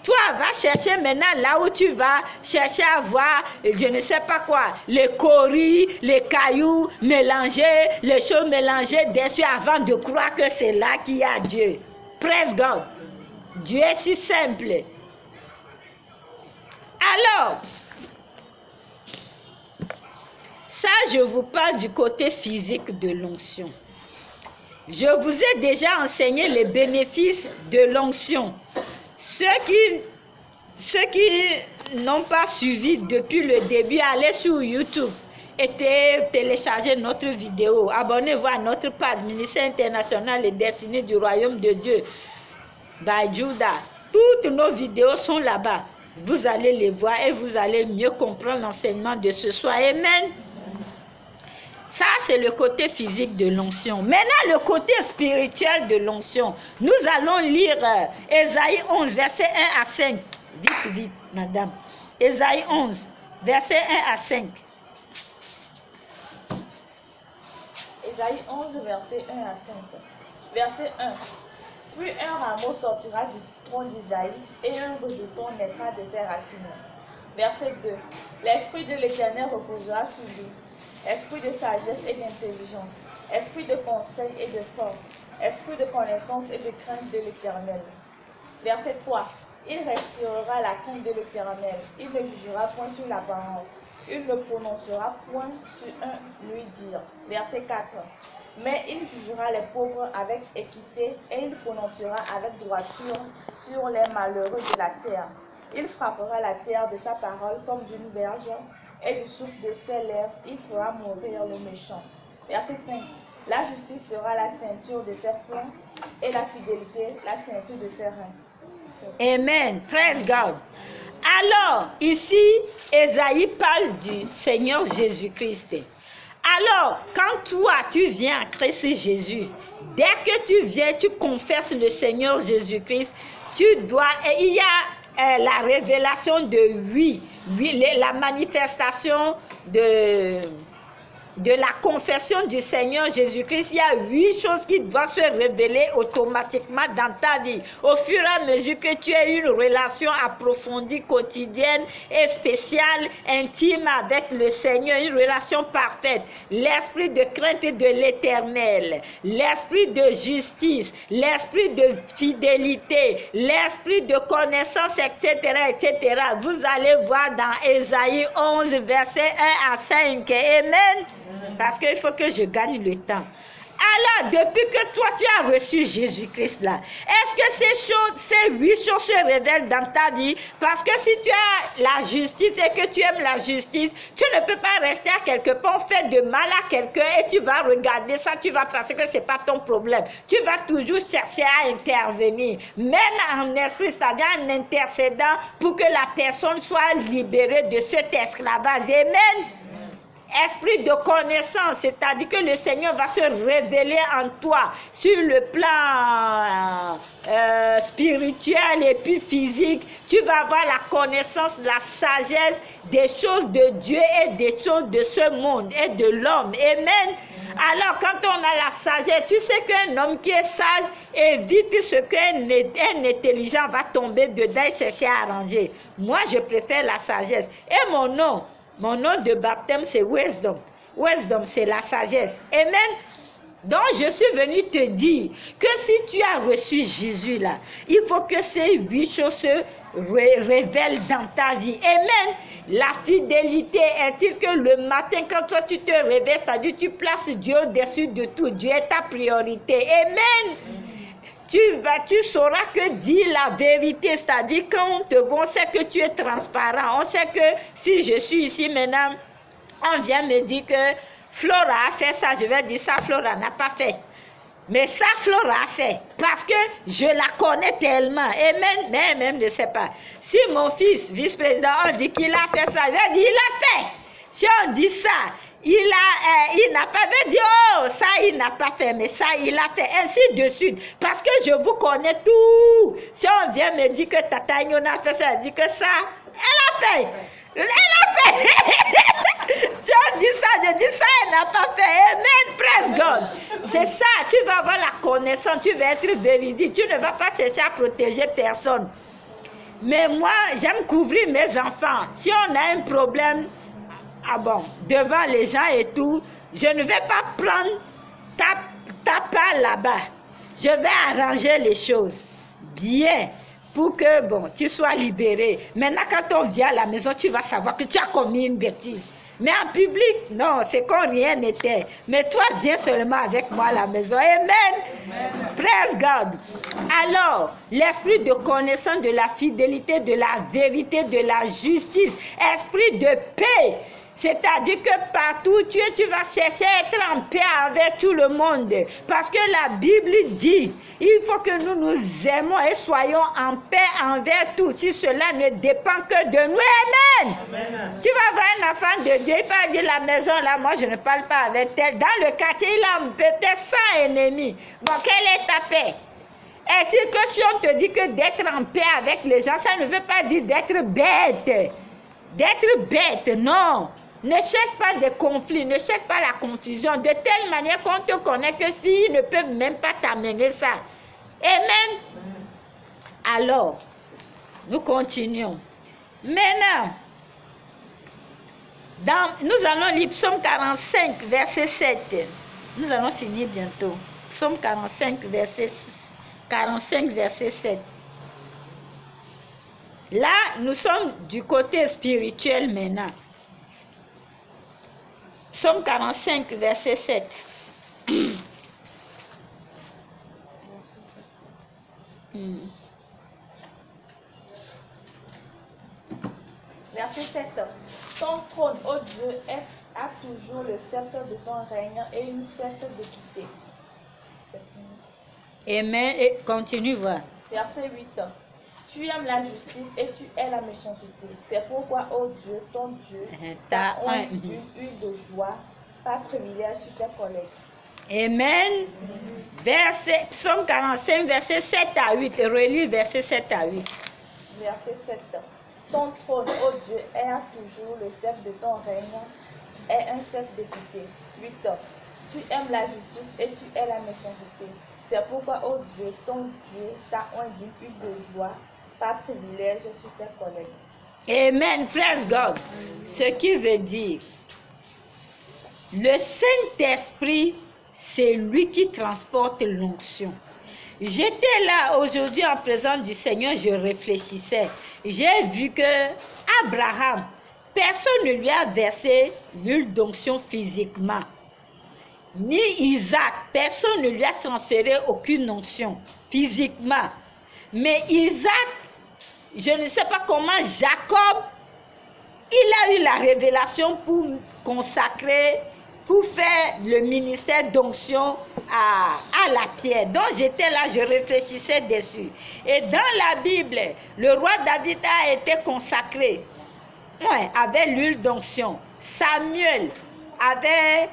Toi, va chercher maintenant là où tu vas chercher à voir, je ne sais pas quoi, les coris, les cailloux mélangés, les choses mélangées dessus avant de croire que c'est là qu'il y a Dieu. Praise God. Dieu est si simple. Alors, ça, je vous parle du côté physique de l'onction. Je vous ai déjà enseigné les bénéfices de l'onction. Ceux qui n'ont pas suivi depuis le début, allez sur YouTube et téléchargez notre vidéo. Abonnez-vous à notre page Ministère international et destiné du royaume de Dieu by Judah. Toutes nos vidéos sont là-bas. Vous allez les voir et vous allez mieux comprendre l'enseignement de ce soir. Amen. Ça, c'est le côté physique de l'onction. Maintenant, le côté spirituel de l'onction. Nous allons lire Ésaïe 11, verset 1 à 5. Vite, vite, madame. Ésaïe 11, verset 1 à 5. Ésaïe 11, verset 1 à 5. Verset 1. Puis un rameau sortira du tronc d'Isaïe et un rejeton naîtra de ses racines. Verset 2. L'Esprit de l'Éternel reposera sur lui. Esprit de sagesse et d'intelligence, esprit de conseil et de force, esprit de connaissance et de crainte de l'Éternel. Verset 3. Il respirera la crainte de l'Éternel, il ne jugera point sur l'apparence, il ne prononcera point sur un lui-dire. Verset 4. Mais il jugera les pauvres avec équité et il prononcera avec droiture sur les malheureux de la terre. Il frappera la terre de sa parole comme d'une verge, et du souffle de ses lèvres, il fera mourir le méchant. Verset 5. La justice sera la ceinture de ses flancs et la fidélité la ceinture de ses reins. Amen. Praise God. Alors, ici, Ésaïe parle du Seigneur Jésus-Christ. Alors, quand toi, tu viens à Christ Jésus, dès que tu viens, tu confesses le Seigneur Jésus-Christ, tu dois, et il y a la révélation de la manifestation de la confession du Seigneur Jésus-Christ. Il y a 8 choses qui doivent se révéler automatiquement dans ta vie. Au fur et à mesure que tu as une relation approfondie, quotidienne et spéciale, intime avec le Seigneur, une relation parfaite. L'esprit de crainte de l'Éternel, l'esprit de justice, l'esprit de fidélité, l'esprit de connaissance, etc., etc. Vous allez voir dans Ésaïe 11, verset 1 à 5. Amen. Parce qu'il faut que je gagne le temps. Alors, depuis que toi, tu as reçu Jésus-Christ là, est-ce que ces 8 choses se révèlent dans ta vie? Parce que si tu as la justice et que tu aimes la justice, tu ne peux pas rester à quelque part, faire de mal à quelqu'un et tu vas regarder ça, tu vas penser que ce n'est pas ton problème. Tu vas toujours chercher à intervenir, même en esprit, c'est-à-dire en intercédant pour que la personne soit libérée de cet esclavage. Amen. Esprit de connaissance, c'est-à-dire que le Seigneur va se révéler en toi sur le plan spirituel et puis physique. Tu vas avoir la connaissance, la sagesse des choses de Dieu et des choses de ce monde et de l'homme. Amen. Alors, quand on a la sagesse, tu sais qu'un homme qui est sage évite ce qu'un intelligent va tomber dedans et chercher à arranger. Moi, je préfère la sagesse. Et mon nom de baptême, c'est Wisdom. Wisdom, c'est la sagesse. Amen. Donc, je suis venu te dire que si tu as reçu Jésus là, il faut que ces 8 choses se révèlent dans ta vie. Amen. La fidélité est-il que le matin, quand toi tu te réveilles, c'est-à-dire tu places Dieu au-dessus de tout. Dieu est ta priorité. Amen. Tu sauras que dire la vérité, c'est-à-dire quand on te voit, on sait que tu es transparent. On sait que si je suis ici maintenant, on vient me dire que Flora a fait ça, je vais dire ça, Flora n'a pas fait. Mais ça, Flora a fait, parce que je la connais tellement. Amen, mais elle-même ne sait pas. Si mon fils, vice-président, on dit qu'il a fait ça, je vais dire, il a fait. Si on dit ça, il n'a pas dit, oh, ça, il n'a pas fait, mais ça, il a fait, ainsi de suite. Parce que je vous connais tout. Si on vient me dire que Tata Ignona a fait ça, elle dit que ça, elle a fait. Elle a fait. Si on dit ça, je dis ça, elle n'a pas fait. Amen, praise God. C'est ça, tu vas avoir la connaissance, tu vas être véridique. Tu ne vas pas chercher à protéger personne. Mais moi, j'aime couvrir mes enfants. Si on a un problème, devant les gens et tout, je ne vais pas prendre ta part là-bas. Je vais arranger les choses bien pour que, tu sois libéré. Maintenant, quand on vient à la maison, tu vas savoir que tu as commis une bêtise. Mais en public, non, c'est comme rien n'était. Mais toi, viens seulement avec moi à la maison. Amen. Praise God. Alors, l'esprit de connaissance de la fidélité, de la vérité, de la justice, esprit de paix. C'est-à-dire que partout où tu es, tu vas chercher à être en paix avec tout le monde. Parce que la Bible dit, il faut que nous nous aimons et soyons en paix envers tous. Si cela ne dépend que de nous. Amen. Amen. Tu vas voir un enfant de Dieu, il va dire la maison là, moi je ne parle pas avec elle. Dans le quartier, il a peut-être 100 ennemis. Bon, quelle est ta paix? Est-il que si on te dit que d'être en paix avec les gens, ça ne veut pas dire d'être bête. D'être bête, non. Ne cherche pas de conflits, ne cherche pas la confusion, de telle manière qu'on te connaît que s'ils ne peuvent même pas t'amener ça. Amen. Alors, nous continuons. Maintenant, nous allons lire Psaume 45, verset 7. Nous allons finir bientôt. Psaume 45, verset 7. Là, nous sommes du côté spirituel maintenant. Psaume 45, verset 7. Verset 7. Ton trône, ô Dieu, a toujours le sceptre de ton règne et une sceptre d'équité. Amen. Et continue, voir. Verset 8. Tu aimes la justice et tu hais la méchanceté. C'est pourquoi, ô Dieu, ton Dieu, t'a oint d'une huile de joie, pas privilège sur tes collègues. Amen. Psaume 45, verset 7 à 8. Relis verset 7 à 8. Verset 7. Ton trône, ô Dieu, a toujours le sceptre de ton règne et un sceptre d'équité. 8. Tu aimes la justice et tu hais la méchanceté. C'est pourquoi, ô Dieu, ton Dieu, t'a oint d'une huile de joie, pas privilège sur tes collègues. Amen. Praise God. Ce qui veut dire, le Saint-Esprit, c'est lui qui transporte l'onction. J'étais là aujourd'hui en présence du Seigneur, je réfléchissais. J'ai vu que Abraham, personne ne lui a versé l'huile d'onction physiquement. Ni Isaac, personne ne lui a transféré aucune onction physiquement. Mais Isaac, je ne sais pas comment, Jacob, il a eu la révélation pour consacrer, pour faire le ministère d'onction à la pierre. Donc j'étais là, je réfléchissais dessus. Et dans la Bible, le roi David a été consacré avec l'huile d'onction. Samuel avait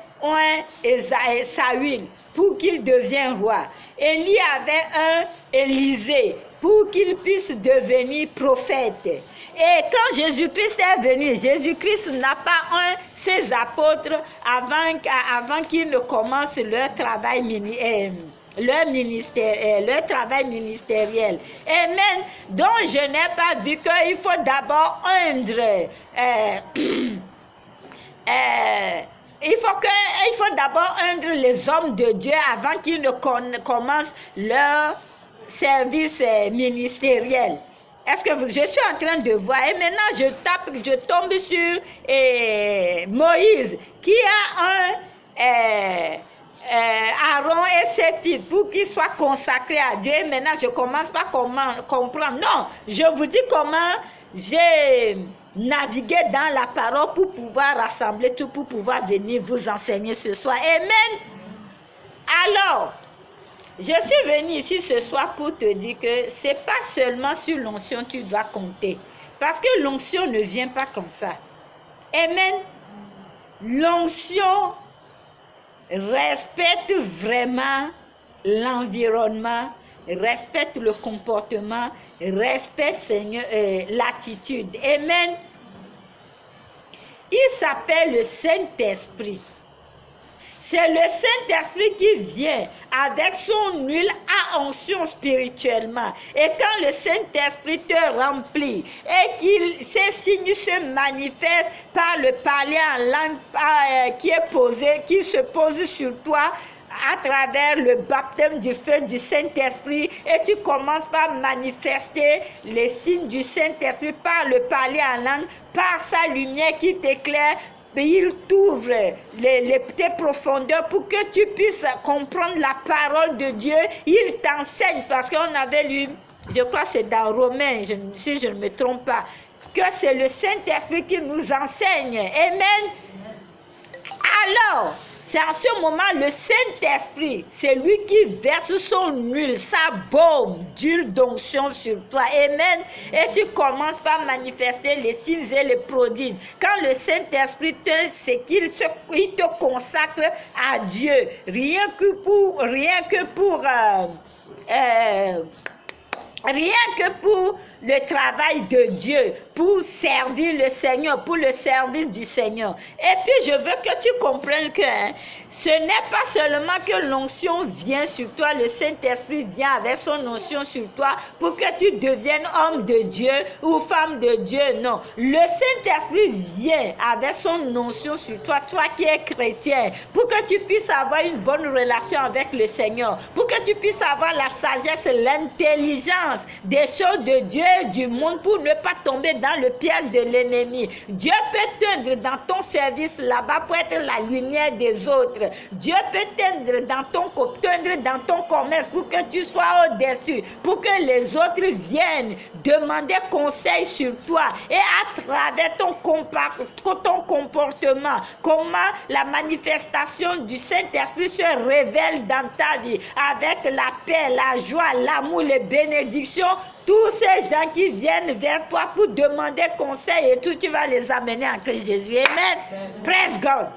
Saül pour qu'il devienne roi. Élie avait un Élisée pour qu'il puisse devenir prophète. Et quand Jésus-Christ est venu, Jésus-Christ n'a pas ses apôtres avant qu'ils ne commencent leur travail ministériel. Amen. Donc je n'ai pas vu qu'il faut d'abord il faut d'abord ungre les hommes de Dieu avant qu'ils ne commencent leur service ministériel. Est-ce que je suis en train de voir? Et maintenant, je tombe sur Moïse, qui a Aaron et ses fils pour qu'ils soient consacrés à Dieu. Et maintenant, je commence pas à comprendre. Non, je vous dis comment j'ai navigué dans la parole pour pouvoir rassembler tout, pour pouvoir venir vous enseigner ce soir. Amen. Alors, je suis venue ici ce soir pour te dire que ce n'est pas seulement sur l'onction que tu dois compter. Parce que l'onction ne vient pas comme ça. Amen. L'onction respecte vraiment l'environnement, respecte le comportement, respecte, Seigneur, l'attitude. Amen. Il s'appelle le Saint-Esprit. C'est le Saint-Esprit qui vient avec son huile à onction spirituellement. Et quand le Saint-Esprit te remplit et qu'il ces signes se manifestent par le parler en langue qui se pose sur toi, à travers le baptême du feu du Saint-Esprit, et tu commences par manifester les signes du Saint-Esprit par le parler en langue, par sa lumière qui t'éclaire. Il t'ouvre tes profondeurs pour que tu puisses comprendre la parole de Dieu. Il t'enseigne, parce qu'on avait lu, je crois que c'est dans Romains, si je ne me trompe pas, que c'est le Saint-Esprit qui nous enseigne. Amen. Alors, c'est en ce moment le Saint-Esprit, c'est lui qui verse son huile, sa baume d'huile d'onction sur toi. Amen. Et tu commences par manifester les signes et les prodiges. Quand le Saint-Esprit c'est qu'il te consacre à Dieu. Rien que pour le travail de Dieu, pour servir le Seigneur, pour le service du Seigneur. Et puis je veux que tu comprennes que ce n'est pas seulement que l'onction vient sur toi, le Saint-Esprit vient avec son onction sur toi pour que tu deviennes homme de Dieu ou femme de Dieu. Non, le Saint-Esprit vient avec son onction sur toi, toi qui es chrétien, pour que tu puisses avoir une bonne relation avec le Seigneur, pour que tu puisses avoir la sagesse et l'intelligence des choses de Dieu et du monde, pour ne pas tomber dans le piège de l'ennemi. Dieu peut t'aider dans ton service là-bas pour être la lumière des autres. Dieu peut t'aider dans ton commerce pour que tu sois au-dessus, pour que les autres viennent demander conseil sur toi, et à travers ton comportement, comment la manifestation du Saint-Esprit se révèle dans ta vie, avec la paix, la joie, l'amour, les bénédictions. Tous ces gens qui viennent vers toi pour demander conseil et tout, tu vas les amener en Christ Jésus. Amen. Praise God.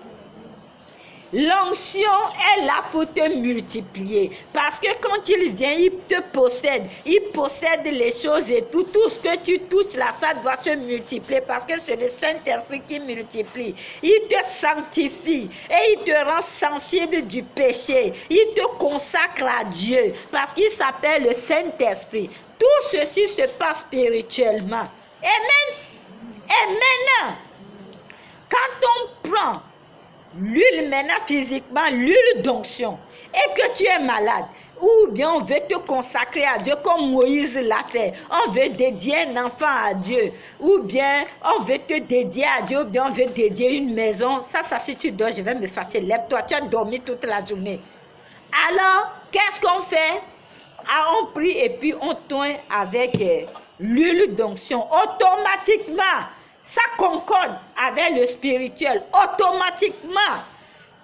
L'onction est là pour te multiplier. Parce que quand il vient, il te possède. Il possède les choses et tout. Tout ce que tu touches là, ça doit se multiplier. Parce que c'est le Saint-Esprit qui multiplie. Il te sanctifie et il te rend sensible du péché. Il te consacre à Dieu. Parce qu'il s'appelle le Saint-Esprit. Tout ceci se passe spirituellement. Amen. Et maintenant, quand on prend l'huile maintenant physiquement, l'huile d'onction, et que tu es malade, ou bien on veut te consacrer à Dieu comme Moïse l'a fait, on veut dédier un enfant à Dieu, ou bien on veut te dédier à Dieu, ou bien on veut dédier une maison, ça si tu dors, je vais me fâcher, lève-toi, tu as dormi toute la journée. Alors, qu'est-ce qu'on fait? Ah, on prie et puis on tourne avec l'huile d'onction. Automatiquement, ça concorde avec le spirituel. Automatiquement.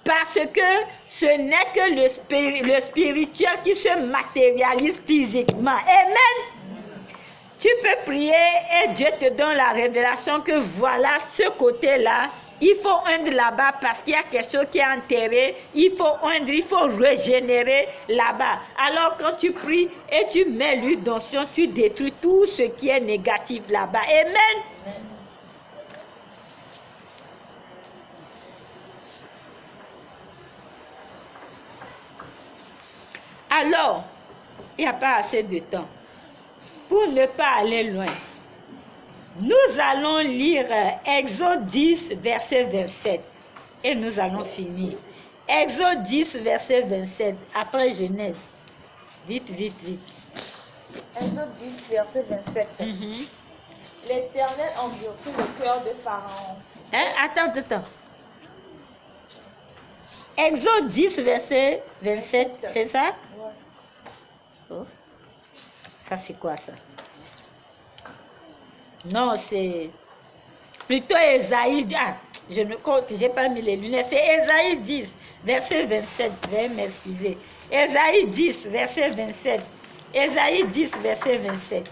Parce que ce n'est que le spirituel qui se matérialise physiquement. Amen. Tu peux prier et Dieu te donne la révélation que voilà ce côté-là. Il faut oindre là-bas parce qu'il y a quelque chose qui est enterré. Il faut oindre, il faut régénérer là-bas. Alors quand tu pries et tu mets l'huile d'onction, tu détruis tout ce qui est négatif là-bas. Amen. Alors, il n'y a pas assez de temps. Pour ne pas aller loin, nous allons lire Exode 10, verset 27. Et nous allons finir. Exode 10, verset 27. Après Genèse. Vite, vite, vite. Exode 10, verset 27. L'Éternel endurcit le cœur de Pharaon. Attends. Exode 10, verset 27, c'est ça? Ouais. Oh. Ça, c'est quoi ça? Non, c'est plutôt Ésaïe. Ah, je ne compte, j'ai pas mis les lunettes. C'est Ésaïe 10, verset 27. Veuillez m'excuser. Ésaïe 10, verset 27. Ésaïe 10, verset 27.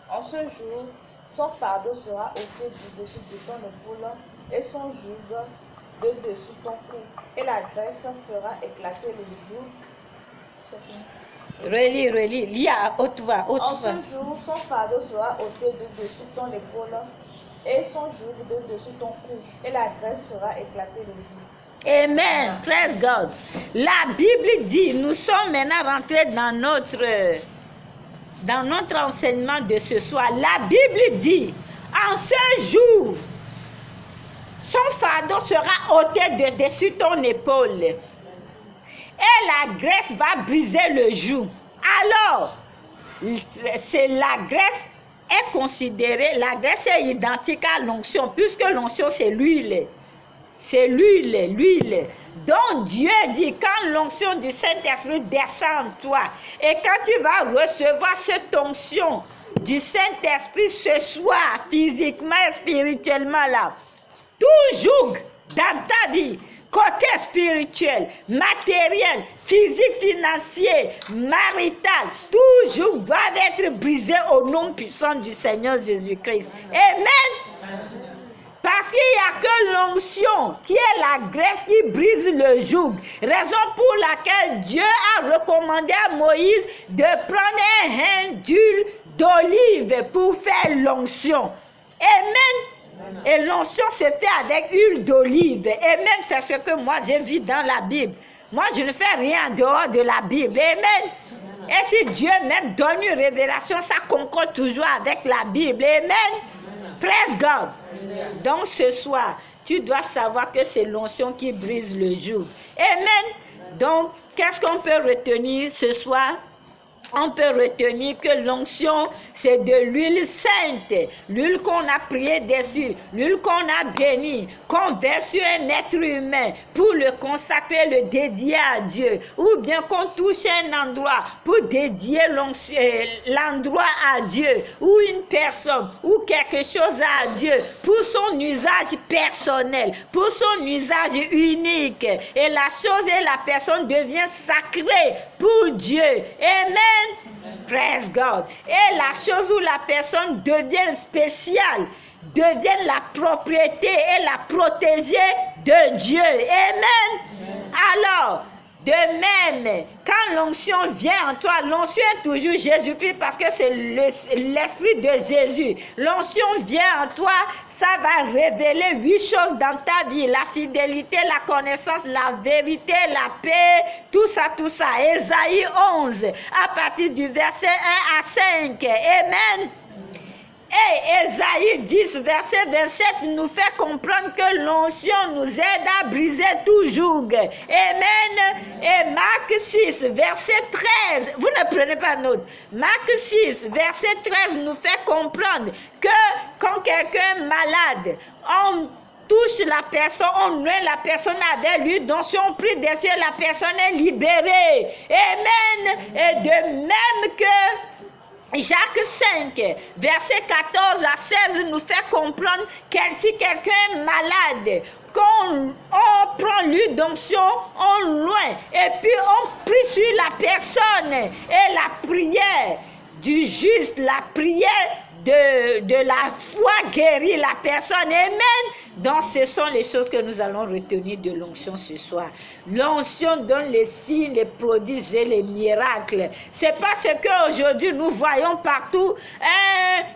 En ce jour, son fardeau sera ôté du dessus de ton épaule et son joug de dessous ton cou, et la graisse fera éclater le joug. C'est fini. Relis, relis. Lis à haute voix, haute En voix. ce jour, son fardeau sera ôté de dessus ton épaule et son joug de dessus ton cou, et la graisse sera éclatée le jour. Amen. Praise God. La Bible dit, nous sommes maintenant rentrés dans notre enseignement de ce soir. La Bible dit, en ce jour, son fardeau sera ôté de dessus ton épaule et la graisse va briser le joug. Alors, c'est la graisse est considérée, la graisse est identique à l'onction, puisque l'onction c'est l'huile. C'est l'huile. Donc Dieu dit, quand l'onction du Saint-Esprit descend en toi, et quand tu vas recevoir cette onction du Saint-Esprit ce soir, physiquement et spirituellement là, toujours dans ta vie, côté spirituel, matériel, physique, financier, marital, toujours doivent être brisés au nom puissant du Seigneur Jésus-Christ. Amen. Parce qu'il n'y a que l'onction qui est la graisse qui brise le joug. Raison pour laquelle Dieu a recommandé à Moïse de prendre un hin d'huile d'olive pour faire l'onction. Amen. Et l'onction se fait avec huile d'olive. Amen, c'est ce que moi j'ai vu dans la Bible. Moi, je ne fais rien en dehors de la Bible. Amen. Et si Dieu même donne une révélation, ça concorde toujours avec la Bible. Amen. Praise God. Donc ce soir, tu dois savoir que c'est l'onction qui brise le joug. Amen. Donc, qu'est-ce qu'on peut retenir ce soir? On peut retenir que l'onction, c'est de l'huile sainte, l'huile qu'on a prié dessus, l'huile qu'on a bénie, qu'on verse sur un être humain pour le consacrer, le dédier à Dieu, ou bien qu'on touche un endroit pour dédier l'endroit à Dieu, ou une personne, ou quelque chose à Dieu, pour son usage personnel, pour son usage unique, et la chose et la personne devient sacrée pour Dieu. Amen. Praise God. Et la chose où la personne devient spéciale, devient la propriété et la protégée de Dieu. Amen. Alors, de même, quand l'onction vient en toi, l'onction est toujours Jésus-Christ parce que c'est l'Esprit de Jésus. L'onction vient en toi, ça va révéler 8 choses dans ta vie. La fidélité, la connaissance, la vérité, la paix, tout ça, tout ça. Ésaïe 11, à partir du verset 1 à 5. Amen. Et Ésaïe 10, verset 27, nous fait comprendre que l'onction nous aide à briser tout joug. Amen. Et Marc 6, verset 13, vous ne prenez pas note. Marc 6, verset 13 nous fait comprendre que quand quelqu'un est malade, on touche la personne, on noie la personne avec lui, donc si on prie dessus, la personne est libérée. Amen. Et de même que Jacques 5, verset 14 à 16 nous fait comprendre que si quelqu'un est malade, qu'on prend l'huile d'onction, on loin, et puis on prie sur la personne, et la prière du juste, la prière de la foi guérit la personne. Amen. Donc ce sont les choses que nous allons retenir de l'onction ce soir. L'onction donne les signes, les prodiges et les miracles. C'est pas ce qu'aujourd'hui nous voyons partout.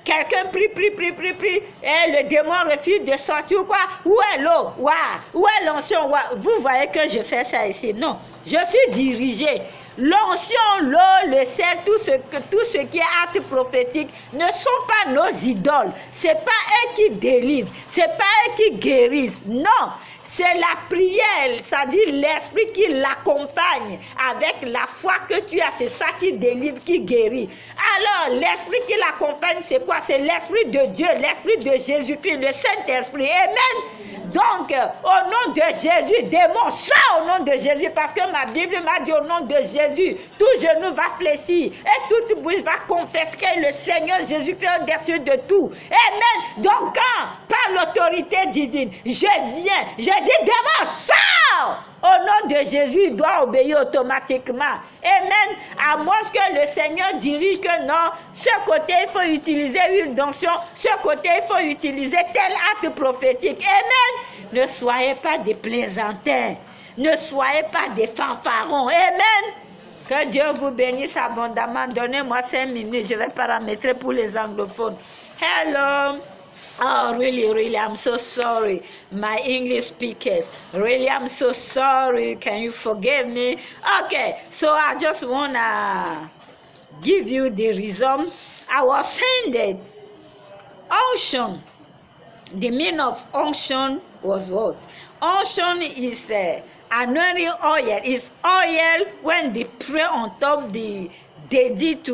Quelqu'un prie, et le démon refuse de sortir. Quoi? Où est l'eau? Où est l'onction? Vous voyez que je fais ça ici? Non, je suis dirigé. L'onction, l'eau, le sel, tout ce qui est acte prophétique ne sont pas nos idoles. Ce n'est pas eux qui délivrent, ce n'est pas eux qui guérissent. Non, c'est la prière, c'est-à-dire l'esprit qui l'accompagne avec la foi que tu as. C'est ça qui délivre, qui guérit. Alors, l'esprit qui l'accompagne, c'est quoi? C'est l'esprit de Dieu, l'esprit de Jésus-Christ, le Saint-Esprit. Amen. Donc, au nom de Jésus, démon, ça au nom de Jésus, parce que ma Bible m'a dit au nom de Jésus, tout genou va fléchir et toute bouche va confesser que le Seigneur Jésus-Christ est au-dessus de tout. Amen. Donc, quand, par l'autorité divine, je viens, je dis, démon, sors! Au nom de Jésus, il doit obéir automatiquement. Amen. À moins que le Seigneur dirige que non, ce côté, il faut utiliser une donction, ce côté, il faut utiliser tel acte prophétique. Amen. Ne soyez pas des plaisantins. Ne soyez pas des fanfarons. Amen. Que Dieu vous bénisse abondamment. Donnez-moi 5 minutes. Je vais paramétrer pour les anglophones. Hello. Oh, really, I'm so sorry. My English speakers. Really, I'm so sorry. Can you forgive me? Okay, so I just want to give you the reason. I was saying that unction, the meaning of unction was what? Unction is anointing oil. It's oil when they pray on top they dedicate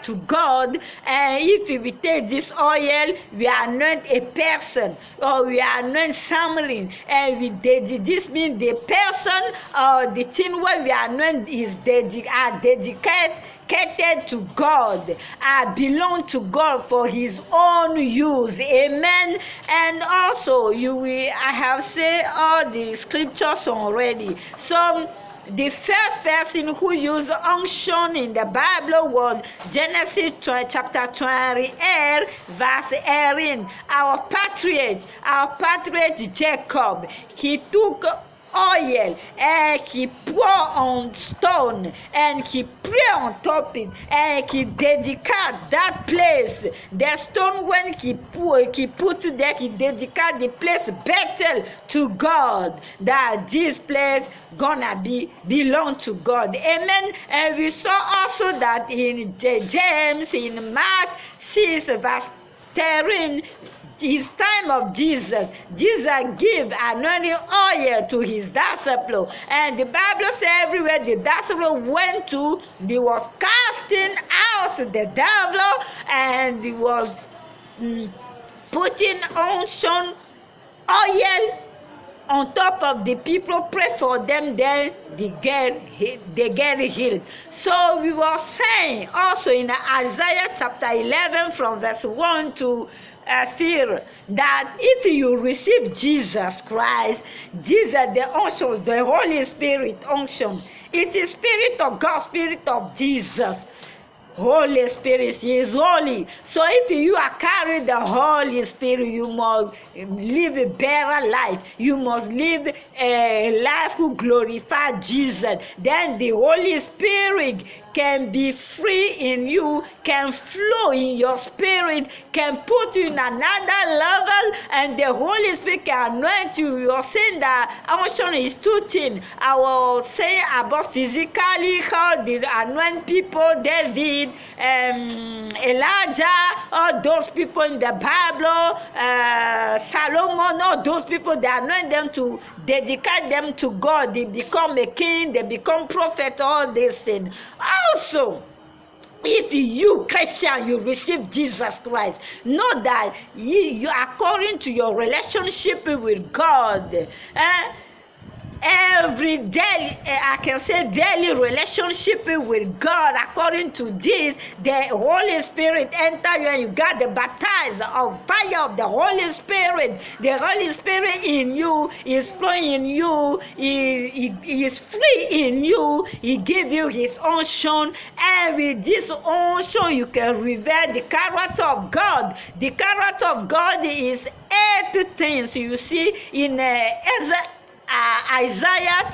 to God. And if we take this oil, we anoint a person or we anoint something, and we this means the person or the thing where we anoint is dedicated to God, belong to God for His own use. Amen. And also I have said all the scriptures already. So the first person who used unction in the Bible was Genesis chapter 28, verse 18. Our patriarch Jacob, he took oil and he poured on stone and he prayed on top it and he dedicated that place. The stone, when he put it there, he dedicated the place Bethel to God, that this place gonna belong to God. Amen. And we saw also that in James, in Mark 6 verse 13, his time of Jesus gave anointing oil to his disciple, and the Bible says everywhere the disciple went to, he was casting out the devil, and he was putting unction oil on top of the people, pray for them, then they get healed. So we were saying also in Isaiah chapter 11 from verse 1 to 3 that if you receive Jesus Christ, Jesus, the unction, the Holy Spirit unction, it is Spirit of God, Spirit of Jesus. Holy Spirit, He is holy. So if you are carrying the Holy Spirit, you must live a better life. You must live a life who glorifies Jesus. Then the Holy Spirit can be free in you, can flow in your spirit, can put you in another level, and the Holy Spirit can anoint you. You are saying that unction is two things. I was saying about physically how they anoint people, David, Elijah, all those people in the Bible, Solomon, all those people, they anoint them to dedicate them to God. They become a king, they become prophet, all these things. Also, if you, Christian, you receive Jesus Christ, know that you according to your relationship with God, every daily, I can say daily relationship with God, according to this, the Holy Spirit enter you and you got the baptized of fire of the Holy Spirit. The Holy Spirit in you is flowing in you, he is free in you, he gives you his unction, and with this unction you can reveal the character of God. The character of God is 8 things you see in Isaiah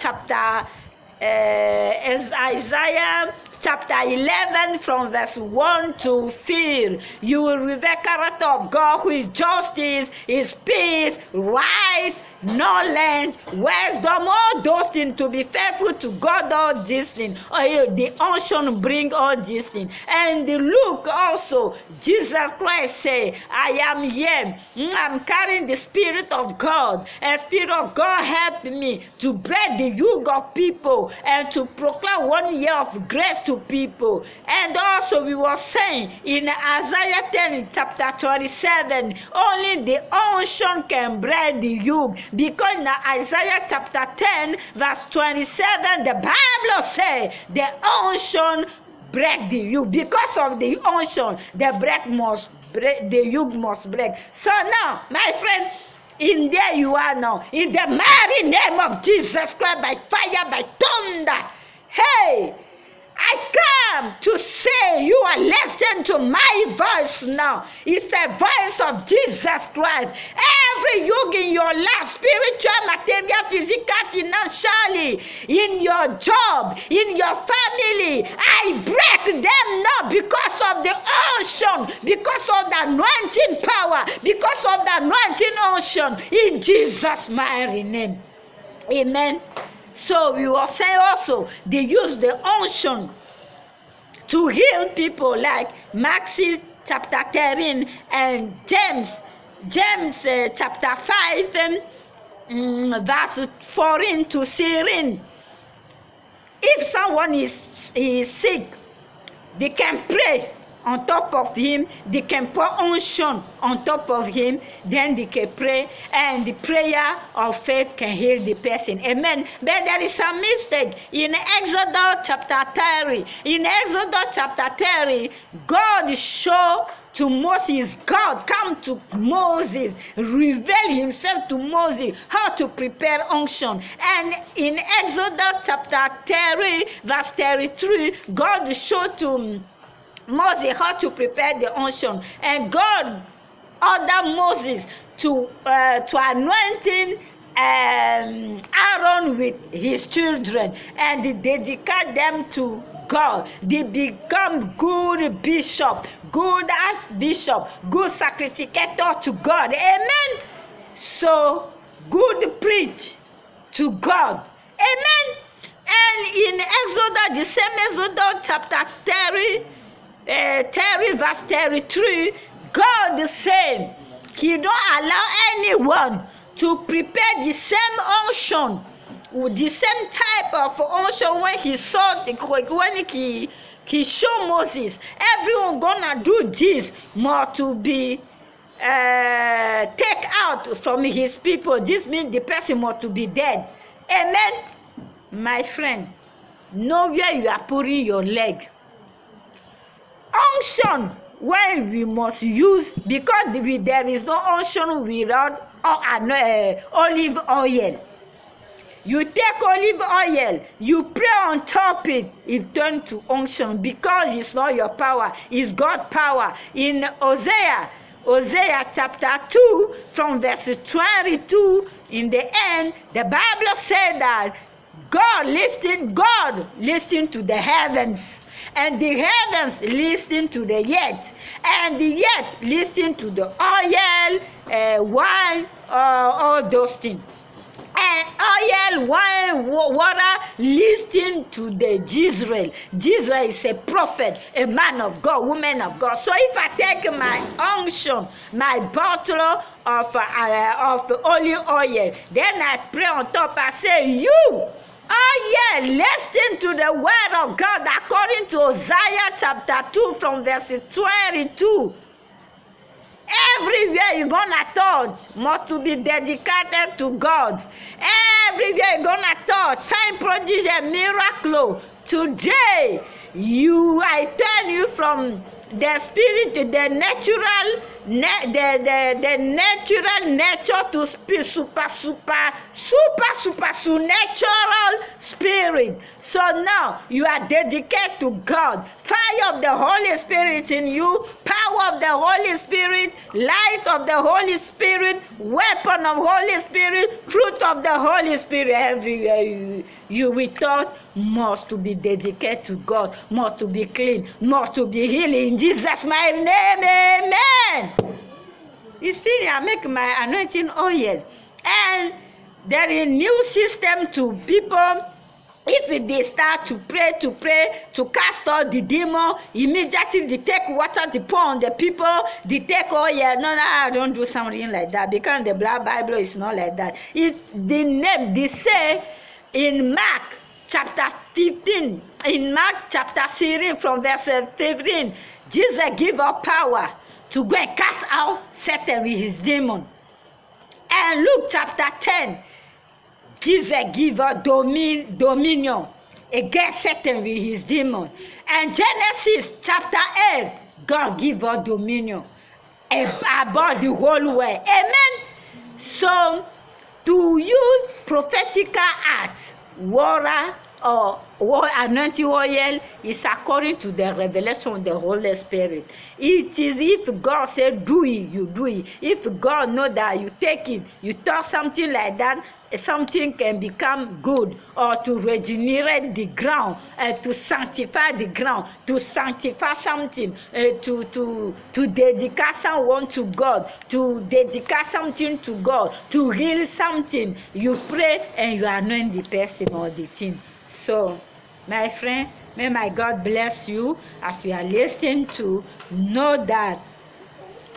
chapter 11 from verse 1 to 4. You will read the character of God, who is justice, is peace, right, knowledge, wisdom, all those things, to be faithful to God, all these things. The unction bring all these things. And look also, Jesus Christ say, I am here. I'm carrying the Spirit of God. And Spirit of God help me to break the yoke of people and to proclaim 1 year of grace to people. And also we were saying in Isaiah 10 chapter 27, only the unction can break the yoke, because in Isaiah chapter 10 verse 27 the Bible says the unction break the yoke. Because of the unction, the yoke must break. So now, my friend, in there you are now, in the mighty name of Jesus Christ, by fire, by thunder. Hey, I come come to say you are listening to my voice now. It's the voice of Jesus Christ. Every yoke in your life, spiritual, material, physical, financially, in your job, in your family, I break them now because of the unction, because of the anointing power, because of the anointing unction, in Jesus' mighty name. Amen. So we were saying also, they use the unction to heal people, like Mark chapter 13 and James chapter 5 verse 14 to 16. If someone is sick, they can pray on top of him, they can pour unction on top of him, then they can pray, and the prayer of faith can heal the person. Amen. But there is a mistake in Exodus chapter 30. In Exodus chapter 30, God showed to Moses, God come to Moses, reveal himself to Moses, how to prepare unction. And in Exodus chapter 30, verse 33, God showed to Moses how to prepare the unction, and God ordered Moses to anointing Aaron with his children, and they dedicate them to God. They become good bishop, good archbishop, good sacrificator to God. Amen. So good preach to God. Amen. And in Exodus, the same Exodus chapter 30 verse 33, God the same. He don't allow anyone to prepare the same unction, the same type of unction when he saw, when he showed Moses. Everyone gonna do this more to be take out from his people. This means the person must to be dead. Amen. My friend, know where you are putting your leg. Unction, when we must use, because there is no unction without olive oil. You take olive oil, you pray on top it turns to unction, because it's not your power, it's God's power. In Hosea chapter 2, from verse 22, in the end, the Bible said that God listened to the heavens, and the heavens listened to the earth, and the earth listened to the oil, wine, all those things. And oil, wine, water listened to the Jezreel. Jezreel is a prophet, a man of God, woman of God. So if I take my unction, my bottle of olive oil, then I pray on top, I say, you, listen to the word of God according to Hosea chapter 2 from verse 22. Everywhere you're gonna touch must to be dedicated to God. Everywhere you're gonna touch, sign, prodigy, and miracle. Today, I turn you from the spirit to the natural, the natural nature to supernatural spirit. So now you are dedicated to God. Fire of the Holy Spirit in you, power of the Holy Spirit, light of the Holy Spirit, weapon of Holy Spirit, fruit of the Holy Spirit. Everywhere you will touch must to be dedicated to God, must to be clean, must to be healed in Jesus' mighty name. Amen. It's finished. I make my anointing oil, and there is a new system to people. If they start to pray, to cast out the demon, immediately they take water, they pour on the people, they take oil. No, I don't do something like that, because the Black Bible is not like that. They say in Mark chapter 15, in Mark chapter 16 from verse 15, Jesus gave us power to go and cast out Satan with his demon. And Luke chapter 10, Jesus gave us dominion against Satan with his demon. And Genesis chapter 8, God gave us dominion about the whole world. Amen. So to use prophetical acts, water or anointing oil is according to the revelation of the Holy Spirit. It is if God said do it, you do it. If God know that you take it, you talk something like that, something can become good, or to regenerate the ground, to sanctify the ground, to sanctify something, to dedicate someone to God, to dedicate something to God, to heal something. You pray and you anoint the person or the thing. So, my friend, may my God bless you as we are listening to know that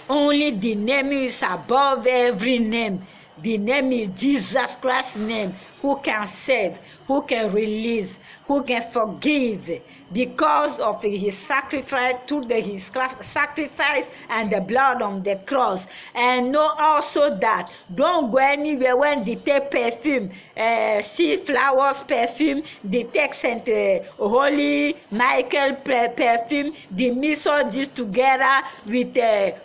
only the name is above every name. The name is Jesus Christ's name, who can save, who can release, who can forgive, because of his sacrifice, his sacrifice and the blood on the cross. And know also that don't go anywhere when they take perfume, see flowers perfume, they take Saint Holy Michael perfume, they mix all this together with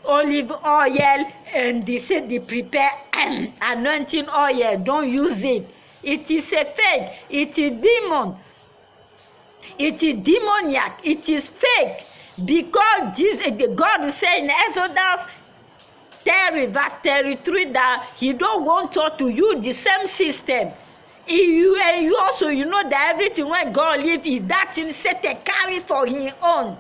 olive oil, and they say they prepare anointing oil. Don't use it. It is a fake. It is demon. It is demoniac. It is fake. Because God is saying in Exodus 30 verse 33 that he don't want us to use the same system. And you also, you know that everything when God leaves is that thing Satan carry for his own.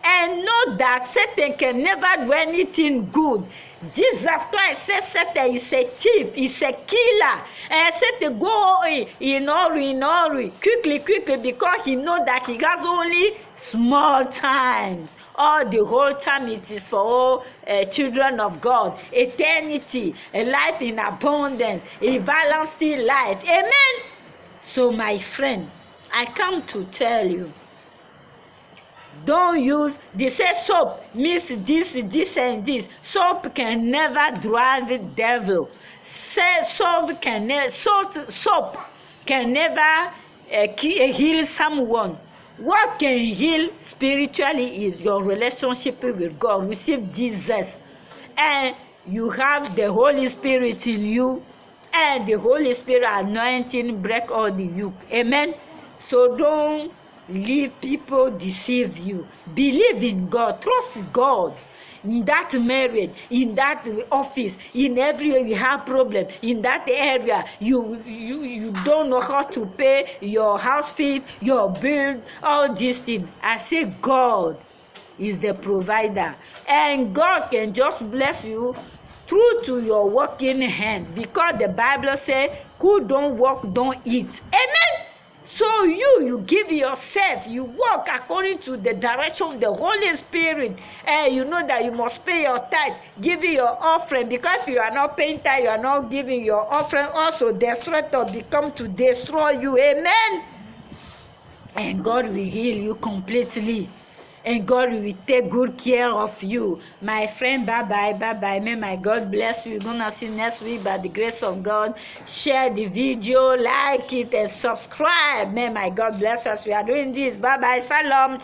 And know that Satan can never do anything good. Jesus Christ says Satan is a thief, he's a killer. And Satan go in hurry, quickly, because he knows that he has only small times. All the whole time it is for all children of God. Eternity, a life in abundance, a balanced life. Amen. So my friend, I come to tell you, don't use, they say soap means this and this. Soap can never drive the devil. Soap can never heal someone. What can heal spiritually is your relationship with God. Receive Jesus, and you have the Holy Spirit in you, and the Holy Spirit anointing break all the yoke. Amen. So don't leave people deceive you. Believe in God. Trust God. In that marriage, in that office, in everywhere you have problem, in that area you don't know how to pay your house fee, your bill, all these things. I say God is the provider, and God can just bless you through to your working hand, because the Bible says who don't work don't eat. Amen. So you give yourself, you walk according to the direction of the Holy Spirit, and you know that you must pay your tithe, give your offering, because if you are not paying tithe, you are not giving your offering, also the threat will become to destroy you. Amen. And God will heal you completely, and God will take good care of you. My friend, bye-bye. May my God bless you. We're going to see next week by the grace of God. Share the video, like it, and subscribe. May my God bless us. We are doing this. Bye-bye. Shalom.